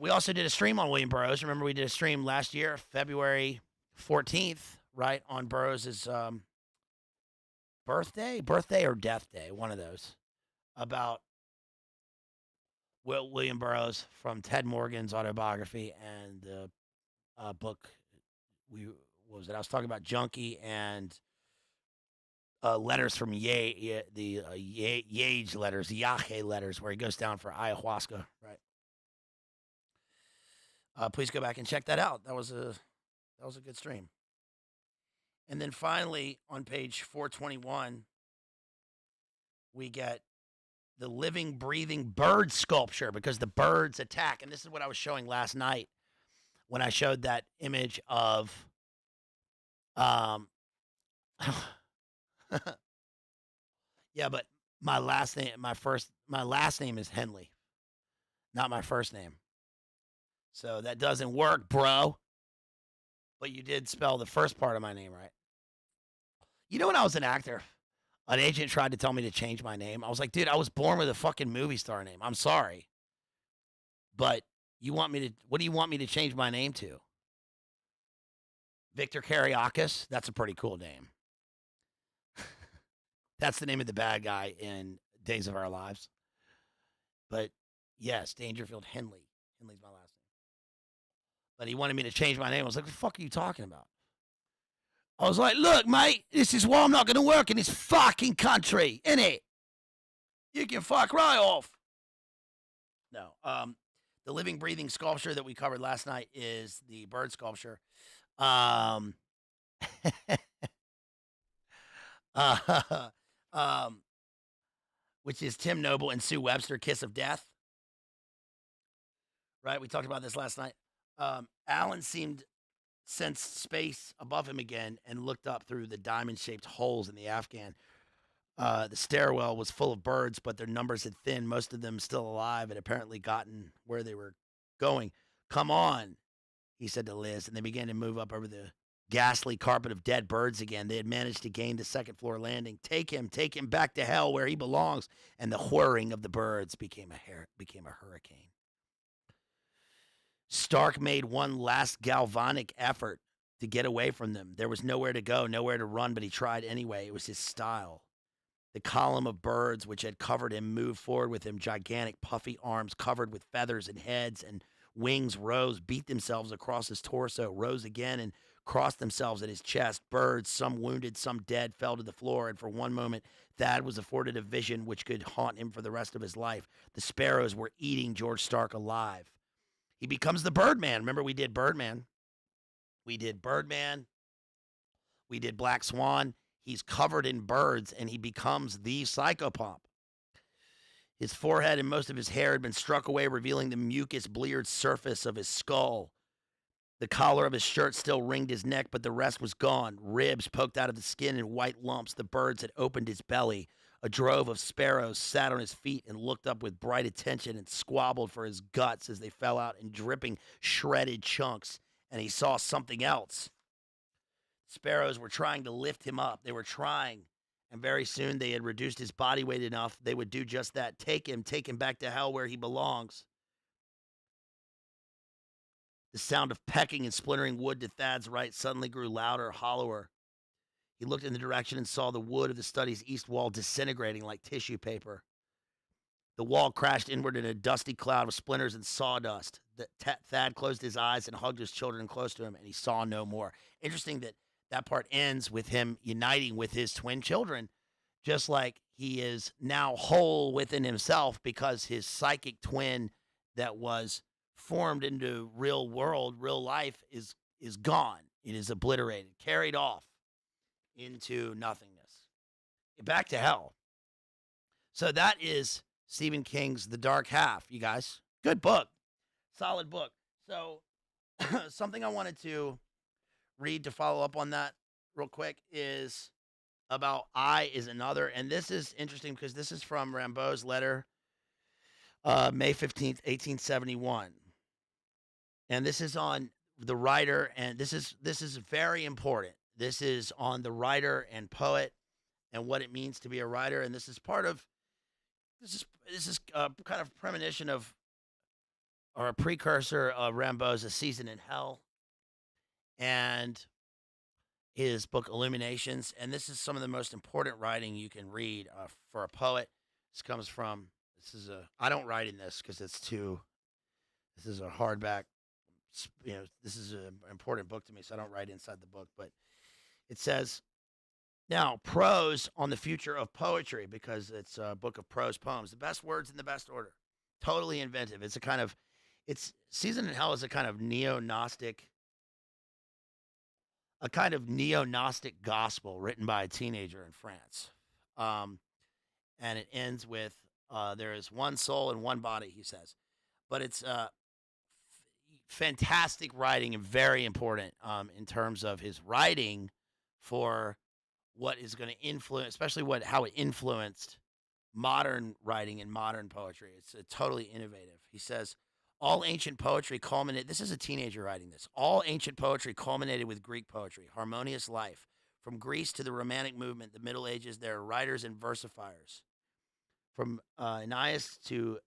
We also did a stream on William Burroughs. Remember, we did a stream last year, February 14th, right, on Burroughs' birthday or death day, one of those, about William Burroughs from Ted Morgan's autobiography and the book. What was it? I was talking about Junkie and letters from the Yage letters, the Yahe letters, where he goes down for ayahuasca, right? Please go back and check that out. That was a good stream. And then finally, on page 421, we get the living, breathing bird sculpture because the birds attack. And this is what I was showing last night when I showed that image of yeah, but my last name is Henley, not my first name. So that doesn't work, bro. But you did spell the first part of my name right. You know, when I was an actor, an agent tried to tell me to change my name. I was like, dude, I was born with a fucking movie star name. I'm sorry. But what do you want me to change my name to? Victor Kariakis? That's a pretty cool name. That's the name of the bad guy in Days of Our Lives. But yes, Dangerfield Henley. Henley's my last name. But he wanted me to change my name. I was like, what the fuck are you talking about? I was like, look, mate, this is why I'm not going to work in this fucking country, innit? You can fuck right off. No. The living, breathing sculpture that we covered last night is the bird sculpture. Which is Tim Noble and Sue Webster, Kiss of Death. Right? We talked about this last night. Alan sensed space above him again and looked up through the diamond-shaped holes in the Afghan. The stairwell was full of birds, but their numbers had thinned, most of them still alive, and apparently gotten where they were going. Come on, he said to Liz, and they began to move up over the ghastly carpet of dead birds again. They had managed to gain the second-floor landing. Take him back to hell where he belongs. And the whirring of the birds became a hurricane. Stark made one last galvanic effort to get away from them. There was nowhere to go, nowhere to run, but he tried anyway. It was his style. The column of birds which had covered him moved forward with him, gigantic puffy arms covered with feathers and heads, and wings rose, beat themselves across his torso, rose again, and crossed themselves at his chest. Birds, some wounded, some dead, fell to the floor, and for one moment, Thad was afforded a vision which could haunt him for the rest of his life. The sparrows were eating George Stark alive. He becomes the Birdman. Remember, we did Birdman. We did Black Swan. He's covered in birds, and he becomes the Psychopomp. His forehead and most of his hair had been struck away, revealing the mucus bleared surface of his skull. The collar of his shirt still ringed his neck, but the rest was gone. Ribs poked out of the skin in white lumps. The birds had opened his belly. A drove of sparrows sat on his feet and looked up with bright attention and squabbled for his guts as they fell out in dripping, shredded chunks. And he saw something else. Sparrows were trying to lift him up. They were trying. And very soon they had reduced his body weight enough they would do just that. Take him back to hell where he belongs. The sound of pecking and splintering wood to Thad's right suddenly grew louder, hollower. He looked in the direction and saw the wood of the study's east wall disintegrating like tissue paper. The wall crashed inward in a dusty cloud of splinters and sawdust. Thad closed his eyes and hugged his children close to him, and he saw no more. Interesting that part ends with him uniting with his twin children, just like he is now whole within himself because his psychic twin that was formed into real world, real life is gone. It is obliterated, carried off into nothingness, back to hell. So that is Stephen King's The Dark Half, you guys. Good book, solid book. So something I wanted to read to follow up on that real quick is about I is Another. And this is interesting because this is from Rimbaud's letter, May 15th, 1871. And this is on the writer, and this is very important. This is on the writer and poet and what it means to be a writer. And this is part of this is kind of premonition of, or a precursor of Rimbaud's A Season in Hell and his book Illuminations. And this is some of the most important writing you can read for a poet. I don't write in this because this is a hardback. This is an important book to me, so I don't write inside the book. But it says, now, prose on the future of poetry, because it's a book of prose poems. The best words in the best order. Totally inventive. Season in Hell is a kind of neo-Gnostic gospel written by a teenager in France. And it ends with, there is one soul and one body, he says. But it's fantastic writing and very important in terms of his writing for what is going to influence, especially how it influenced modern writing and modern poetry. It's totally innovative. He says, all ancient poetry culminated, this is a teenager writing this, all ancient poetry culminated with Greek poetry, harmonious life. From Greece to the Romantic movement, the Middle Ages, there are writers and versifiers. From Aeneas to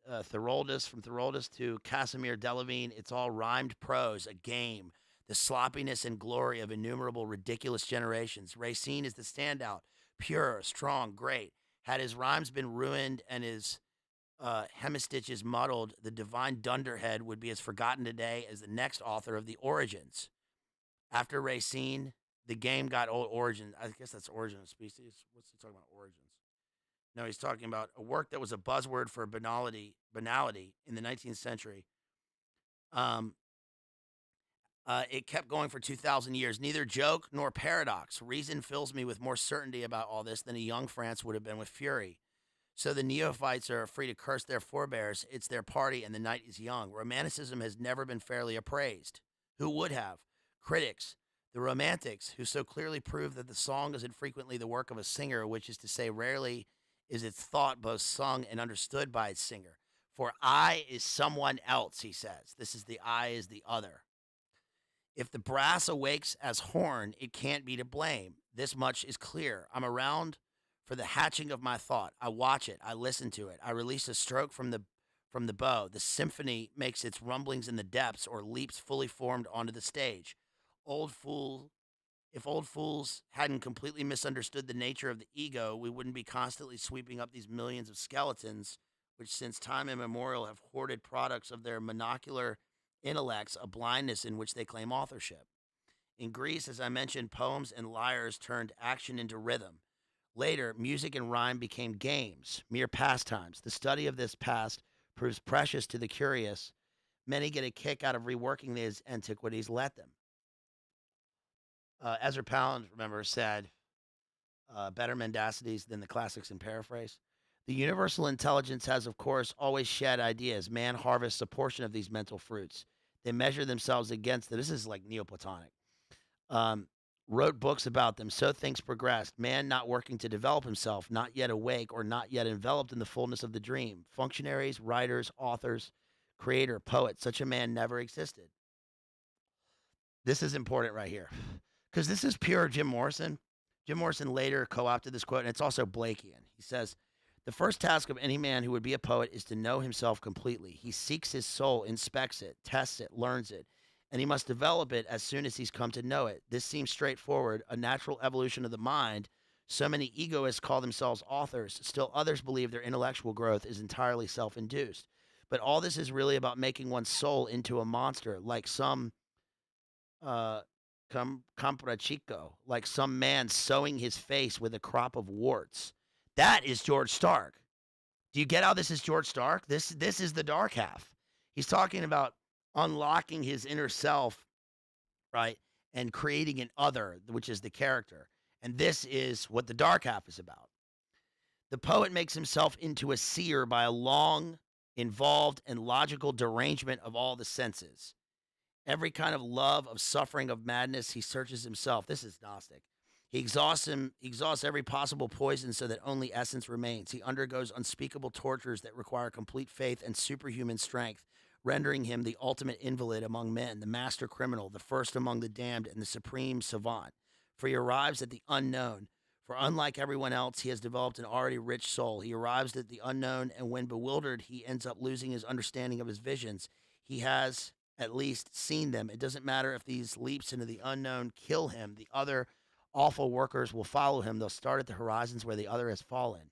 Thoroldus, from Thoroldus to Casimir Delavigne, it's all rhymed prose, a game, the sloppiness and glory of innumerable ridiculous generations. Racine is the standout, pure, strong, great. Had his rhymes been ruined and his hemistiches muddled, the divine dunderhead would be as forgotten today as the next author of the Origins. After Racine, the game got old. Origin, I guess that's Origin of Species. What's he talking about? Origins. No, he's talking about a work that was a buzzword for banality in the 19th century. It kept going for 2,000 years. Neither joke nor paradox. Reason fills me with more certainty about all this than a young France would have been with fury. So the neophytes are free to curse their forebears. It's their party and the night is young. Romanticism has never been fairly appraised. Who would have? Critics. The romantics, who so clearly prove that the song is infrequently the work of a singer, which is to say rarely is its thought both sung and understood by its singer. For I is someone else, he says. This is the I is the other. If the brass awakes as horn, it can't be to blame. This much is clear. I'm around for the hatching of my thought. I watch it. I listen to it. I release a stroke from the bow. The symphony makes its rumblings in the depths or leaps fully formed onto the stage. If old fools hadn't completely misunderstood the nature of the ego, we wouldn't be constantly sweeping up these millions of skeletons, which since time immemorial have hoarded products of their monocular intellects, a blindness in which they claim authorship. In Greece, as I mentioned, poems and lyres turned action into rhythm. Later, music and rhyme became games, mere pastimes. The study of this past proves precious to the curious. Many get a kick out of reworking these antiquities. Let them. Ezra Pound, remember, said, better mendacities than the classics in paraphrase. The universal intelligence has, of course, always shed ideas. Man harvests a portion of these mental fruits. They measure themselves against them. This is like Neoplatonic. Um, wrote books about them. So things progressed. Man not working to develop himself, not yet awake or not yet enveloped in the fullness of the dream. Functionaries, writers, authors, creator, poet. Such a man never existed. This is important right here because this is pure Jim Morrison. Jim Morrison later co opted this quote, and it's also Blakean. He says, the first task of any man who would be a poet is to know himself completely. He seeks his soul, inspects it, tests it, learns it, and he must develop it as soon as he's come to know it. This seems straightforward, a natural evolution of the mind. So many egoists call themselves authors. Still others believe their intellectual growth is entirely self-induced. But all this is really about making one's soul into a monster, like some comprachicco, like some man sowing his face with a crop of warts. That is George Stark. Do you get how this is George Stark? This is the dark half. He's talking about unlocking his inner self, right? And creating an other, which is the character. And this is what the dark half is about. The poet makes himself into a seer by a long, involved, and logical derangement of all the senses. Every kind of love, of suffering, of madness, he searches himself. This is Gnostic. He exhausts every possible poison so that only essence remains. He undergoes unspeakable tortures that require complete faith and superhuman strength, rendering him the ultimate invalid among men, the master criminal, the first among the damned, and the supreme savant. For he arrives at the unknown. For unlike everyone else, he has developed an already rich soul. He arrives at the unknown, and when bewildered, he ends up losing his understanding of his visions. He has at least seen them. It doesn't matter if these leaps into the unknown kill him. The other awful workers will follow him. They'll start at the horizons where the other has fallen.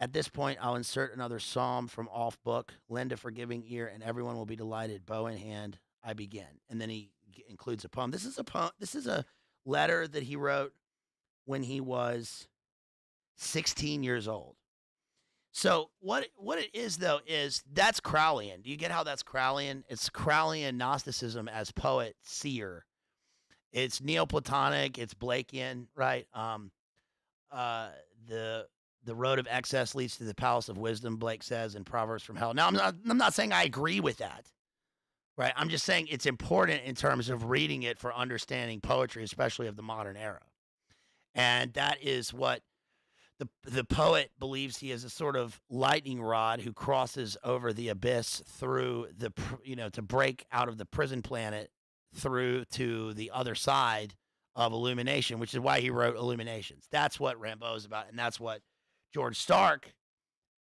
At this point, I'll insert another psalm from off book. Lend a forgiving ear, and everyone will be delighted. Bow in hand, I begin. And then he includes a poem. This is a poem. This is a letter that he wrote when he was 16 years old. So what it is though is that's Crowleyan. Do you get how that's Crowleyan? It's Crowleyan Gnosticism as poet seer. It's Neoplatonic. It's Blakean, right? The road of excess leads to the palace of wisdom. Blake says in Proverbs from Hell. Now I'm not saying I agree with that, right? I'm just saying it's important in terms of reading it for understanding poetry, especially of the modern era. And that is what the poet believes he is a sort of lightning rod who crosses over the abyss through to break out of the prison planet through to the other side of illumination, which is why he wrote Illuminations. That's what Rimbaud is about, and that's what George Stark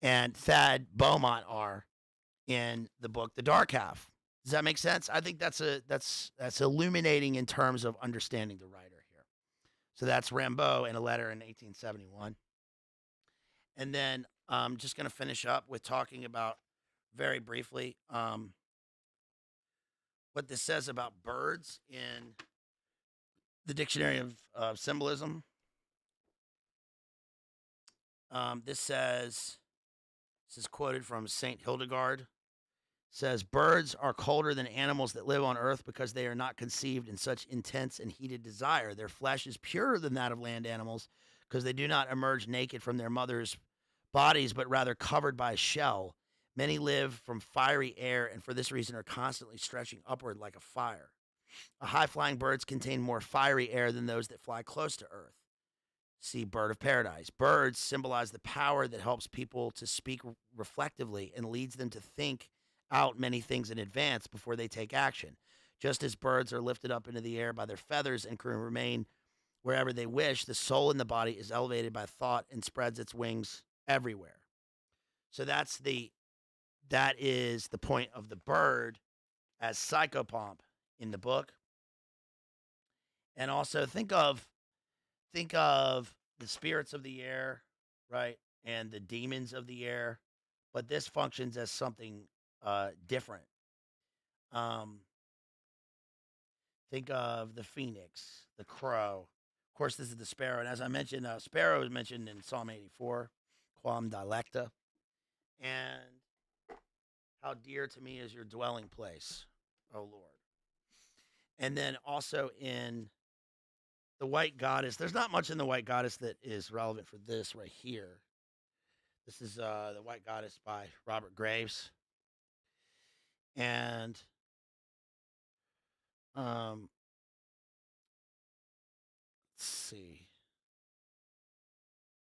and Thad Beaumont are in the book The Dark Half. Does that make sense? I think that's illuminating in terms of understanding the writer here. So that's Rimbaud in a letter in 1871. And then I'm just going to finish up with talking about very briefly what this says about birds in the Dictionary of Symbolism. This is quoted from St. Hildegard. Says, birds are colder than animals that live on earth because they are not conceived in such intense and heated desire. Their flesh is purer than that of land animals because they do not emerge naked from their mother's bodies, but rather covered by a shell. Many live from fiery air and for this reason are constantly stretching upward like a fire. High-flying birds contain more fiery air than those that fly close to earth. See Bird of Paradise. Birds symbolize the power that helps people to speak reflectively and leads them to think out many things in advance before they take action. Just as birds are lifted up into the air by their feathers and can remain wherever they wish, the soul in the body is elevated by thought and spreads its wings everywhere. So that is the point of the bird as Psychopomp in the book. And also think of the spirits of the air, right? And the demons of the air, but this functions as something different. Think of the phoenix, the crow. Of course, this is the sparrow. And as I mentioned, sparrow is mentioned in Psalm 84, quam dilecta. And how dear to me is your dwelling place, O Lord. And then also in The White Goddess. There's not much in the White Goddess that is relevant for this right here. This is The White Goddess by Robert Graves. And let's see.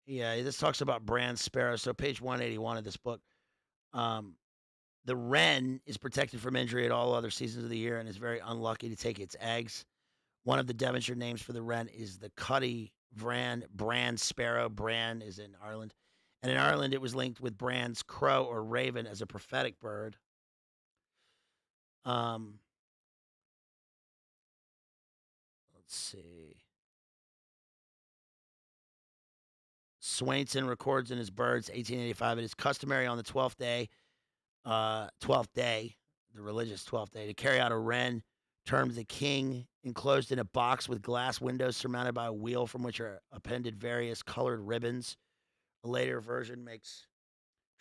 Yeah, this talks about Bran Sparrow. So page 181 of this book. The wren is protected from injury at all other seasons of the year and is very unlucky to take its eggs. One of the Devonshire names for the wren is the Cutty Bran Sparrow. Bran is in Ireland. And in Ireland, it was linked with Bran's crow or raven as a prophetic bird. Let's see. Swainson records in his Birds, 1885, it is customary on the 12th day, the religious 12th day, to carry out a wren termed the king, enclosed in a box with glass windows surmounted by a wheel from which are appended various colored ribbons. A later version makes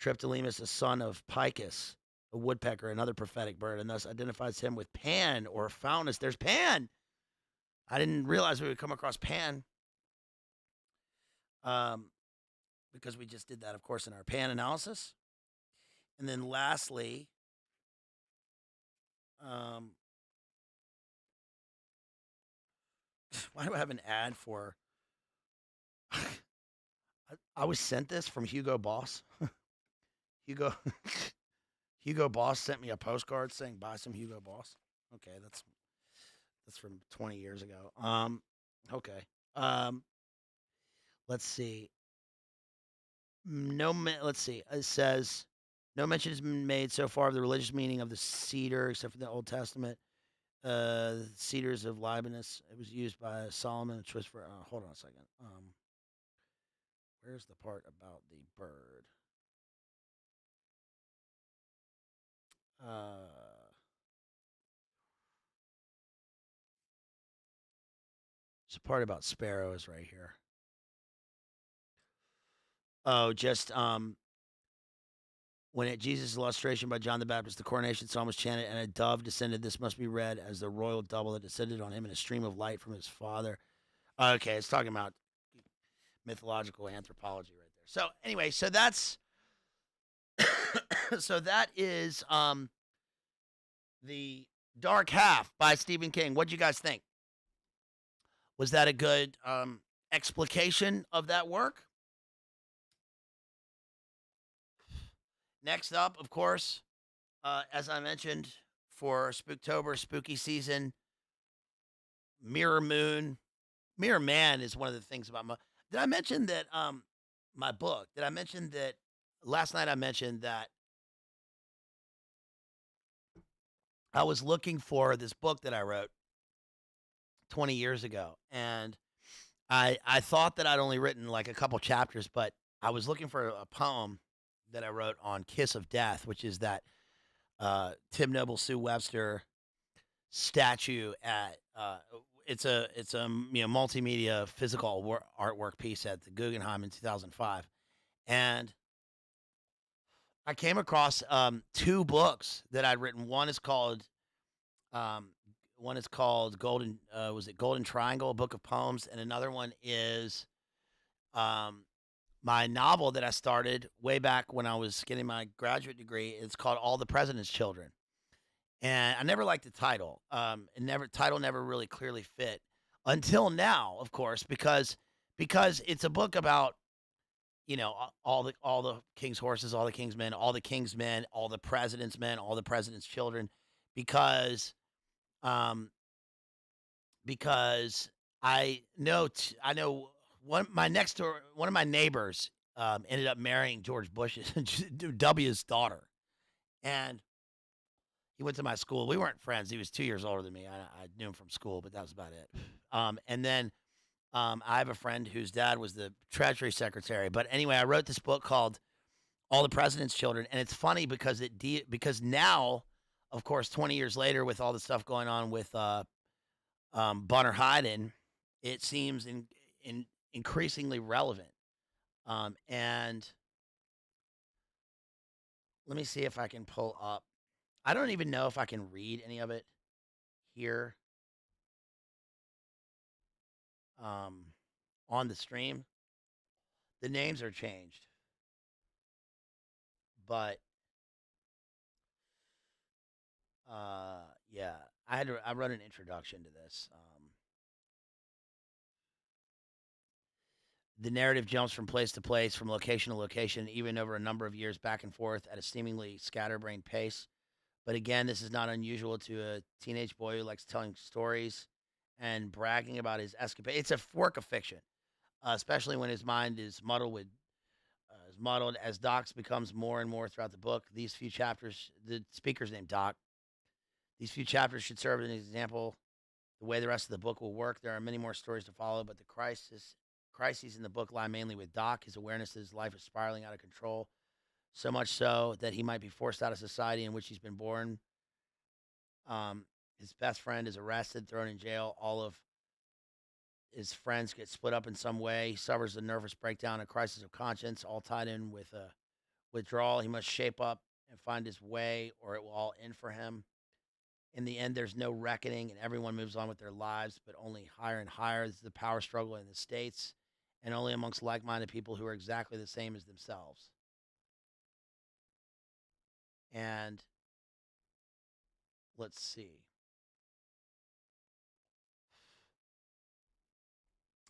Triptolemus a son of Picus, a woodpecker, another prophetic bird, and thus identifies him with Pan or Faunus. There's Pan! I didn't realize we would come across Pan. Because we just did that, of course, in our Pan analysis. And then lastly, why do I have an ad for... I was sent this from Hugo Boss. Hugo Boss sent me a postcard saying buy some Hugo Boss. Okay, that's from 20 years ago. Okay. Let's see. Let's see. It says no mention has been made so far of the religious meaning of the cedar, except for the Old Testament. Cedars of Libanus. It was used by Solomon, which was for. Hold on a second. Where's the part about the bird? There's a part about sparrows right here. Oh, just when Jesus' illustration by John the Baptist, the coronation psalm was chanted, and a dove descended. This must be read as the royal double that descended on him in a stream of light from his father. Okay, it's talking about mythological anthropology right there. So anyway, so that's so that is The Dark Half by Stephen King. What'd you guys think? Was that a good explication of that work? Next up, of course, as I mentioned, for Spooktober, spooky season, Mirror Moon. Mirror Man is one of the things about did I mention that my book? Did I mention that last night I mentioned that I was looking for this book that I wrote 20 years ago, and I thought that I'd only written like a couple chapters, but I was looking for a poem that I wrote on Kiss of Death, which is that Tim Noble Sue Webster statue at it's a multimedia physical artwork piece at the Guggenheim in 2005, and I came across two books that I'd written. One is called Golden Golden Triangle, a book of poems, and another one is my novel that I started way back when I was getting my graduate degree. It's called All the President's Children. And I never liked the title. Title never really clearly fit until now, of course, because it's a book about, all the king's horses, all the king's men, all the king's men, all the president's men, all the president's children, because I know one of my neighbors ended up marrying George Bush's W's daughter, and he went to my school. We weren't friends. He was 2 years older than me. I knew him from school, but that was about it. And then I have a friend whose dad was the Treasury Secretary. But anyway, I wrote this book called All the President's Children, and it's funny because because now, of course, 20 years later, with all the stuff going on with Bunner Hyden, it seems increasingly relevant. And let me see if I can pull up. I don't even know if I can read any of it here. on the stream. The names are changed, but yeah, I wrote an introduction to this. The narrative jumps from place to place, from location to location, even over a number of years back and forth at a seemingly scatterbrained pace. But again, this is not unusual to a teenage boy who likes telling stories and bragging about his escapade. It's a work of fiction, especially when his mind is muddled as Doc's becomes more and more throughout the book. These few chapters, the speaker's named Doc. These few chapters should serve as an example the way the rest of the book will work. There are many more stories to follow, but the crises in the book lie mainly with Doc. His awareness that his life is spiraling out of control, so much so that he might be forced out of society in which he's been born. His best friend is arrested, thrown in jail. All of his friends get split up in some way. He suffers a nervous breakdown, a crisis of conscience, all tied in with a withdrawal. He must shape up and find his way, or it will all end for him. In the end, there's no reckoning, and everyone moves on with their lives, but only higher and higher. This is the power struggle in the States, and only amongst like-minded people who are exactly the same as themselves. And let's see.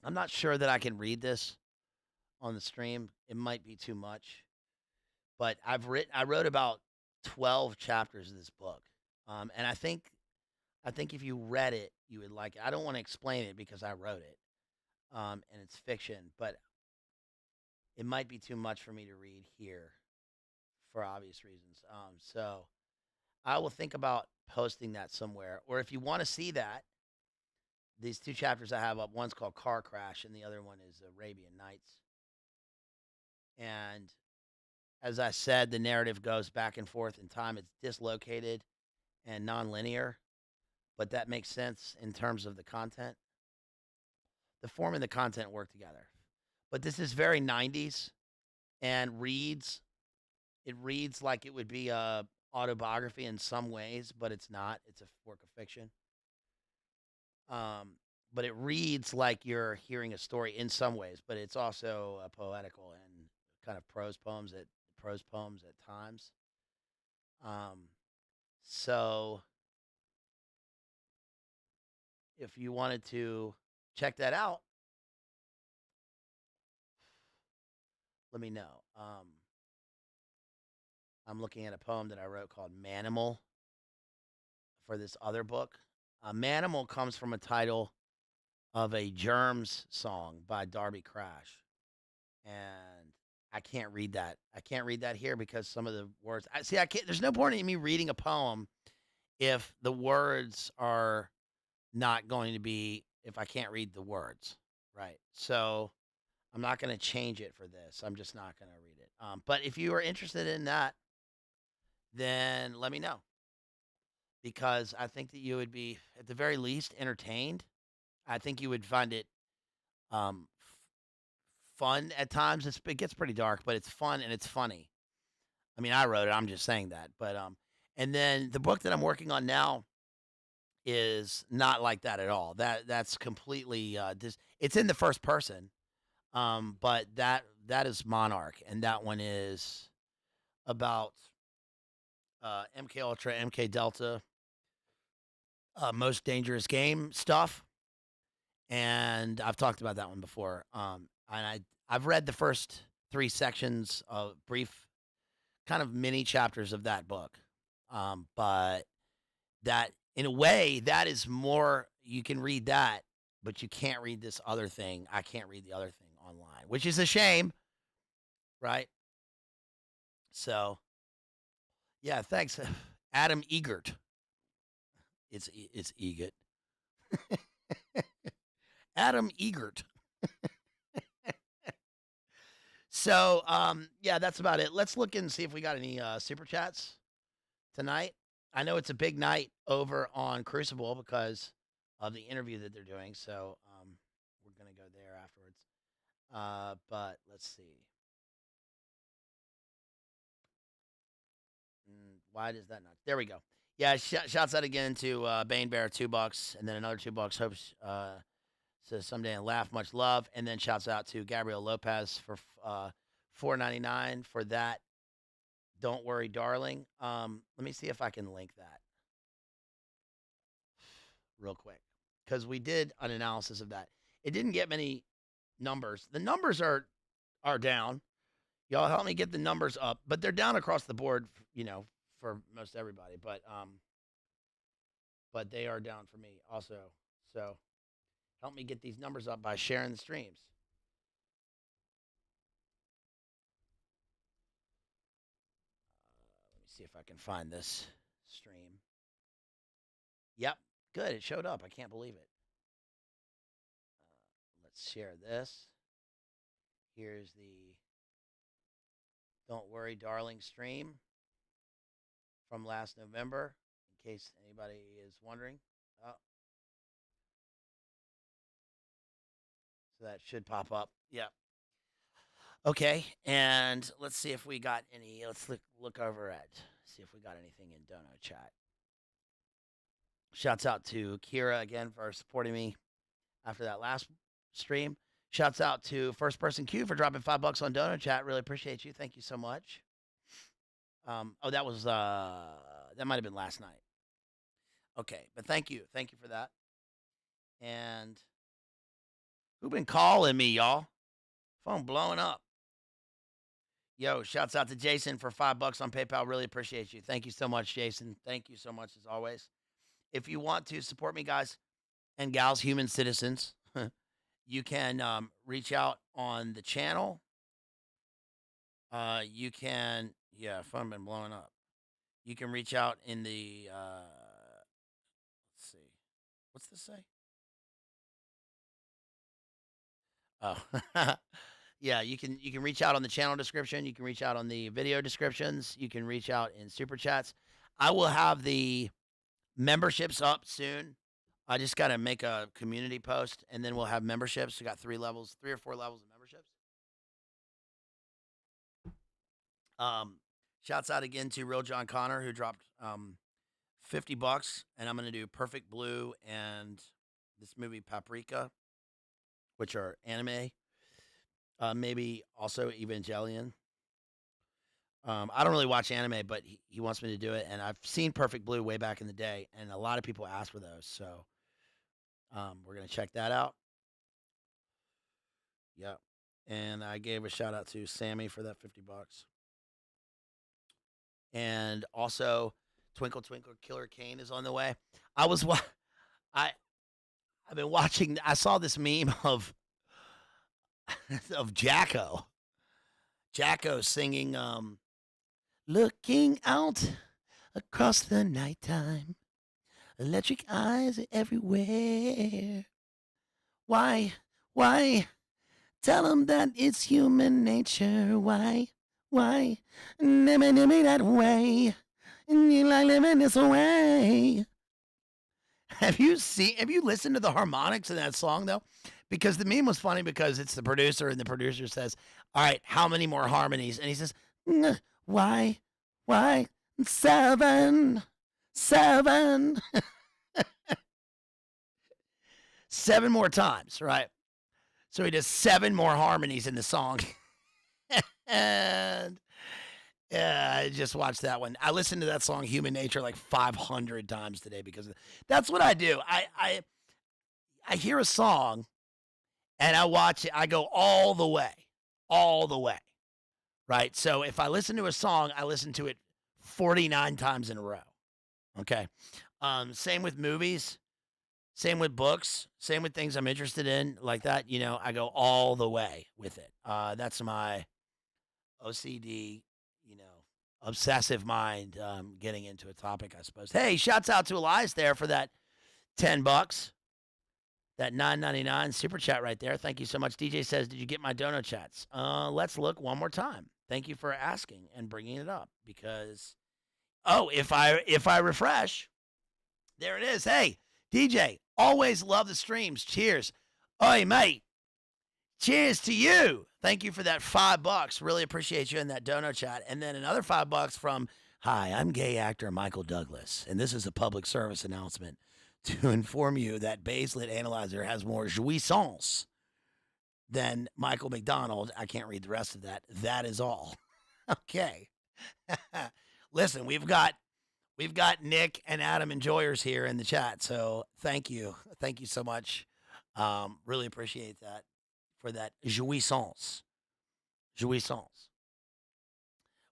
I'm not sure that I can read this on the stream. It might be too much, but I wrote about 12 chapters of this book, and I think if you read it, you would like it. I don't want to explain it because I wrote it, and it's fiction, but it might be too much for me to read here for obvious reasons. So I will think about posting that somewhere, or if you want to see that, these two chapters I have up, one's called Car Crash, and the other one is Arabian Nights. And as I said, the narrative goes back and forth in time. It's dislocated and nonlinear, but that makes sense in terms of the content. The form and the content work together. But this is very 90s and it reads like it would be a autobiography in some ways, but it's not. It's a work of fiction. But it reads like you're hearing a story in some ways, but it's also poetical and kind of prose poems at times. So if you wanted to check that out, let me know. I'm looking at a poem that I wrote called Manimal for this other book. Manimal comes from a title of a Germs song by Darby Crash. And I can't read that. I can't read that here because some of the words. I can't. There's no point in me reading a poem if the words are not going to be. If I can't read the words, right? So I'm not going to change it for this. I'm just not going to read it. But if you are interested in that, then let me know because I think that you would be, at the very least, entertained. I think you would find it fun at times. It gets pretty dark, but it's fun and it's funny. I mean, I wrote it. I'm just saying that. But and then the book that I'm working on now is not like that at all. That's completely it's in the first person. But that is Monarch, and that one is about MK Ultra, MK Delta, most dangerous game stuff. And I've talked about that one before. And I've read the first 3 sections of brief, kind of mini chapters of that book. But that, in a way, that is more. You can read that, but you can't read this other thing. I can't read the other thing online, which is a shame, right? So, yeah, thanks, Adam Egert. It's Egert. Adam Egert. So, yeah, that's about it. Let's look and see if we got any super chats tonight. I know it's a big night over on Crucible because of the interview that they're doing. So, we're going to go there afterwards. But let's see. Why does that not? There we go. Yeah, shouts out again to Bane Bear, $2, and then another $2. Hopes Says someday and laugh, much love. And then shouts out to Gabriel Lopez for $4.99 for that. Don't worry, darling. Let me see if I can link that real quick because we did an analysis of that. It didn't get many numbers. The numbers are down. Y'all help me get the numbers up, but they're down across the board, for most everybody. But they are down for me also. So help me get these numbers up by sharing the streams. Let me see if I can find this stream. Yep, good. It showed up. I can't believe it. Let's share this. Here's the Don't Worry, Darling stream from last November, in case anybody is wondering. Oh. So that should pop up. Yep. Okay, and let's see if we got any. Let's look over at, see if we got anything in Dono chat. Shouts out to Kira again for supporting me after that last stream. Shouts out to First Person Q for dropping $5 on Dono chat. Really appreciate you. Thank you so much. Oh, that was that might have been last night. Okay, but thank you for that. And who been calling me, y'all? Phone blowing up. Yo, shouts out to Jason for $5 on PayPal. Really appreciate you. Thank you so much, Jason. Thank you so much as always. If you want to support me, guys and gals, human citizens, you can reach out on the channel. You can, phone been blowing up. You can reach out in the, let's see, what's this say? Oh, yeah, you can reach out on the channel description. You can reach out on the video descriptions. You can reach out in super chats. I will have the memberships up soon. I just got to make a community post, and then we'll have memberships. We got 3 or 4 levels of memberships. Shouts out again to Real John Connor, who dropped $50, and I'm going to do Perfect Blue and this movie Paprika, which are anime. Maybe also Evangelion. I don't really watch anime, but he wants me to do it, and I've seen Perfect Blue way back in the day, and a lot of people ask for those, so we're going to check that out. Yep. And I gave a shout out to Sammy for that $50. And also, Twinkle Twinkle Killer Kane is on the way. I've been watching. I saw this meme of Jacko singing "Looking Out Across the Nighttime, Electric Eyes Everywhere. Why? Tell them that it's human nature. Why? Never that way. And you like living this way. Have you listened to the harmonics in that song though? Because the meme was funny because it's the producer, and the producer says, "All right, how many more harmonies?" And he says, "Why? 7. 7 more times, right?" So he does 7 more harmonies in the song. And I just watched that one. I listened to that song Human Nature like 500 times today because that's what I do. I hear a song and I watch it. I go all the way. Right? So if I listen to a song, I listen to it 49 times in a row. Okay? Same with movies. Same with books, same with things I'm interested in like that. I go all the way with it. That's my OCD, obsessive mind getting into a topic, I suppose. Hey, shouts out to Elias there for that $10, that $9.99 super chat right there. Thank you so much. DJ says, "Did you get my dono chats?" Let's look one more time. Thank you for asking and bringing it up because, if I refresh, there it is. Hey, DJ, always love the streams. Cheers. Oi, mate. Cheers to you. Thank you for that $5. Really appreciate you in that dono chat. And then another $5 from, "Hi, I'm gay actor Michael Douglas, and this is a public service announcement to inform you that Bazed Analyzer has more jouissance than Michael McDonald. I can't read the rest of that. That is all. Okay. Listen, we've got Nick and Adam Enjoyers here in the chat, so thank you so much. Really appreciate that for that jouissance.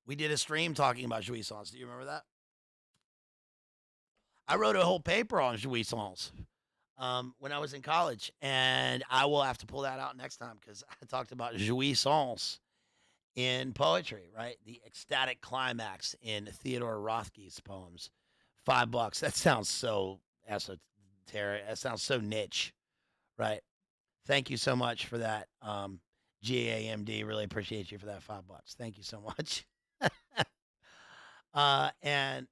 We did a stream talking about jouissance. Do you remember that? I wrote a whole paper on jouissance when I was in college, and I will have to pull that out next time because I talked about jouissance in poetry, right? The ecstatic climax in Theodore Rothke's poems. $5. That sounds so esoteric. That sounds so niche, right? Thank you so much for that, GAMD. Really appreciate you for that $5. Thank you so much. And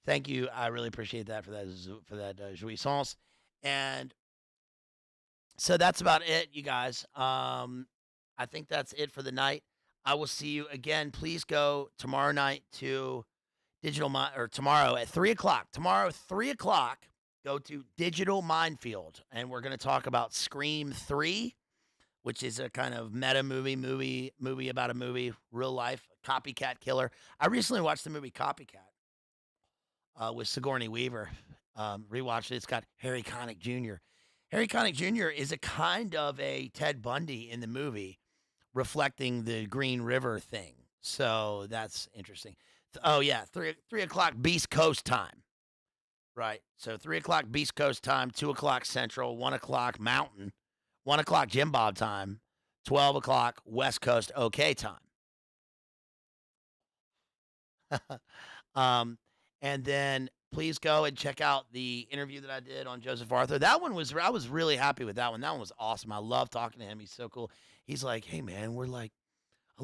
thank you. I really appreciate that for that jouissance. And so that's about it, you guys. I think that's it for the night. I will see you again. Please go tomorrow night to tomorrow at 3:00. Tomorrow, 3:00, go to Digital Minefield, and we're going to talk about Scream 3, which is a kind of meta movie about a movie, real life, copycat killer. I recently watched the movie Copycat with Sigourney Weaver. Rewatched it. It's got Harry Connick Jr. Harry Connick Jr. is a kind of a Ted Bundy in the movie, reflecting the Green River thing. So that's interesting. Oh, yeah, 3:00 Beast Coast time. Right. So 3:00 Beast Coast time, 2:00 Central, 1:00 Mountain, 1:00 Jim Bob time, 12:00 West Coast OK time. And then please go and check out the interview that I did on Joseph Arthur. I was really happy with that one. That one was awesome. I love talking to him. He's so cool. He's like, hey, man, I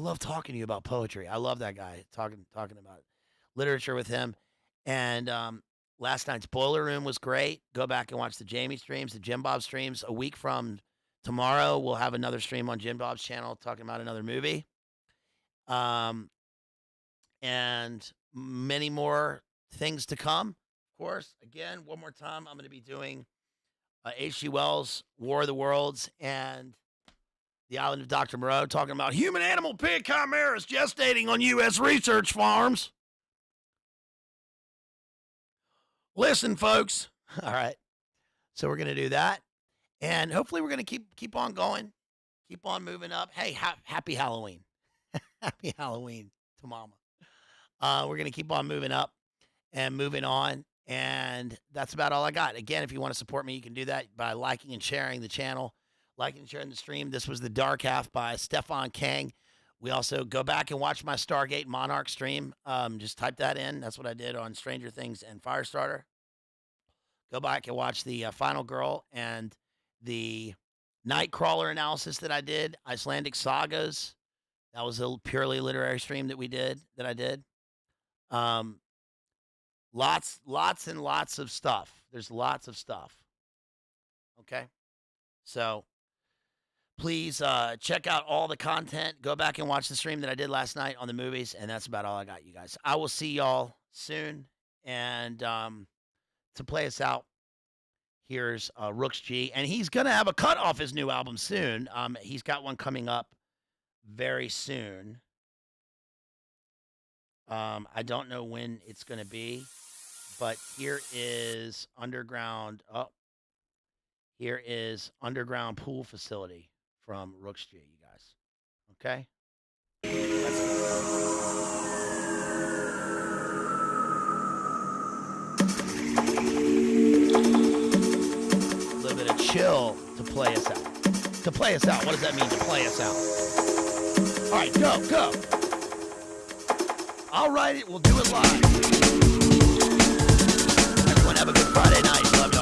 love talking to you about poetry. I love that guy, talking about literature with him. And last night's Boiler Room was great. Go back and watch the Jamie streams, the Jim Bob streams. A week from tomorrow, we'll have another stream on Jim Bob's channel talking about another movie. And many more things to come, of course. Again, one more time, I'm going to be doing H.G. Wells' War of the Worlds and The Island of Dr. Moreau, talking about human animal pig chimeras gestating on U.S. research farms. Listen, folks. All right. So we're going to do that. And hopefully we're going to keep on going, keep on moving up. Hey, happy Halloween. Happy Halloween to Mama. We're going to keep on moving up and moving on. And that's about all I got. Again, if you want to support me, you can do that by liking and sharing the channel, liking and sharing the stream. This was The Dark Half by Stefan Kang. We also go back and watch my Stargate Monarch stream. Just type that in. That's what I did on Stranger Things and Firestarter. Go back and watch the Final Girl and the Nightcrawler analysis that I did. Icelandic Sagas. That was a purely literary stream that I did. Lots and lots of stuff. There's lots of stuff. Okay. So please check out all the content. Go back and watch the stream that I did last night on the movies. And that's about all I got, you guys. I will see y'all soon. And to play us out, here's Rooks G. And he's going to have a cut off his new album soon. He's got one coming up very soon. I don't know when it's going to be, but here is Underground. Oh, here is Underground Pool Facility from Rooks G, you guys. Okay? Let's go. A little bit of chill to play us out. To play us out. What does that mean, to play us out? All right, go. I'll write it. We'll do it live. Everyone have a good Friday night. Love you.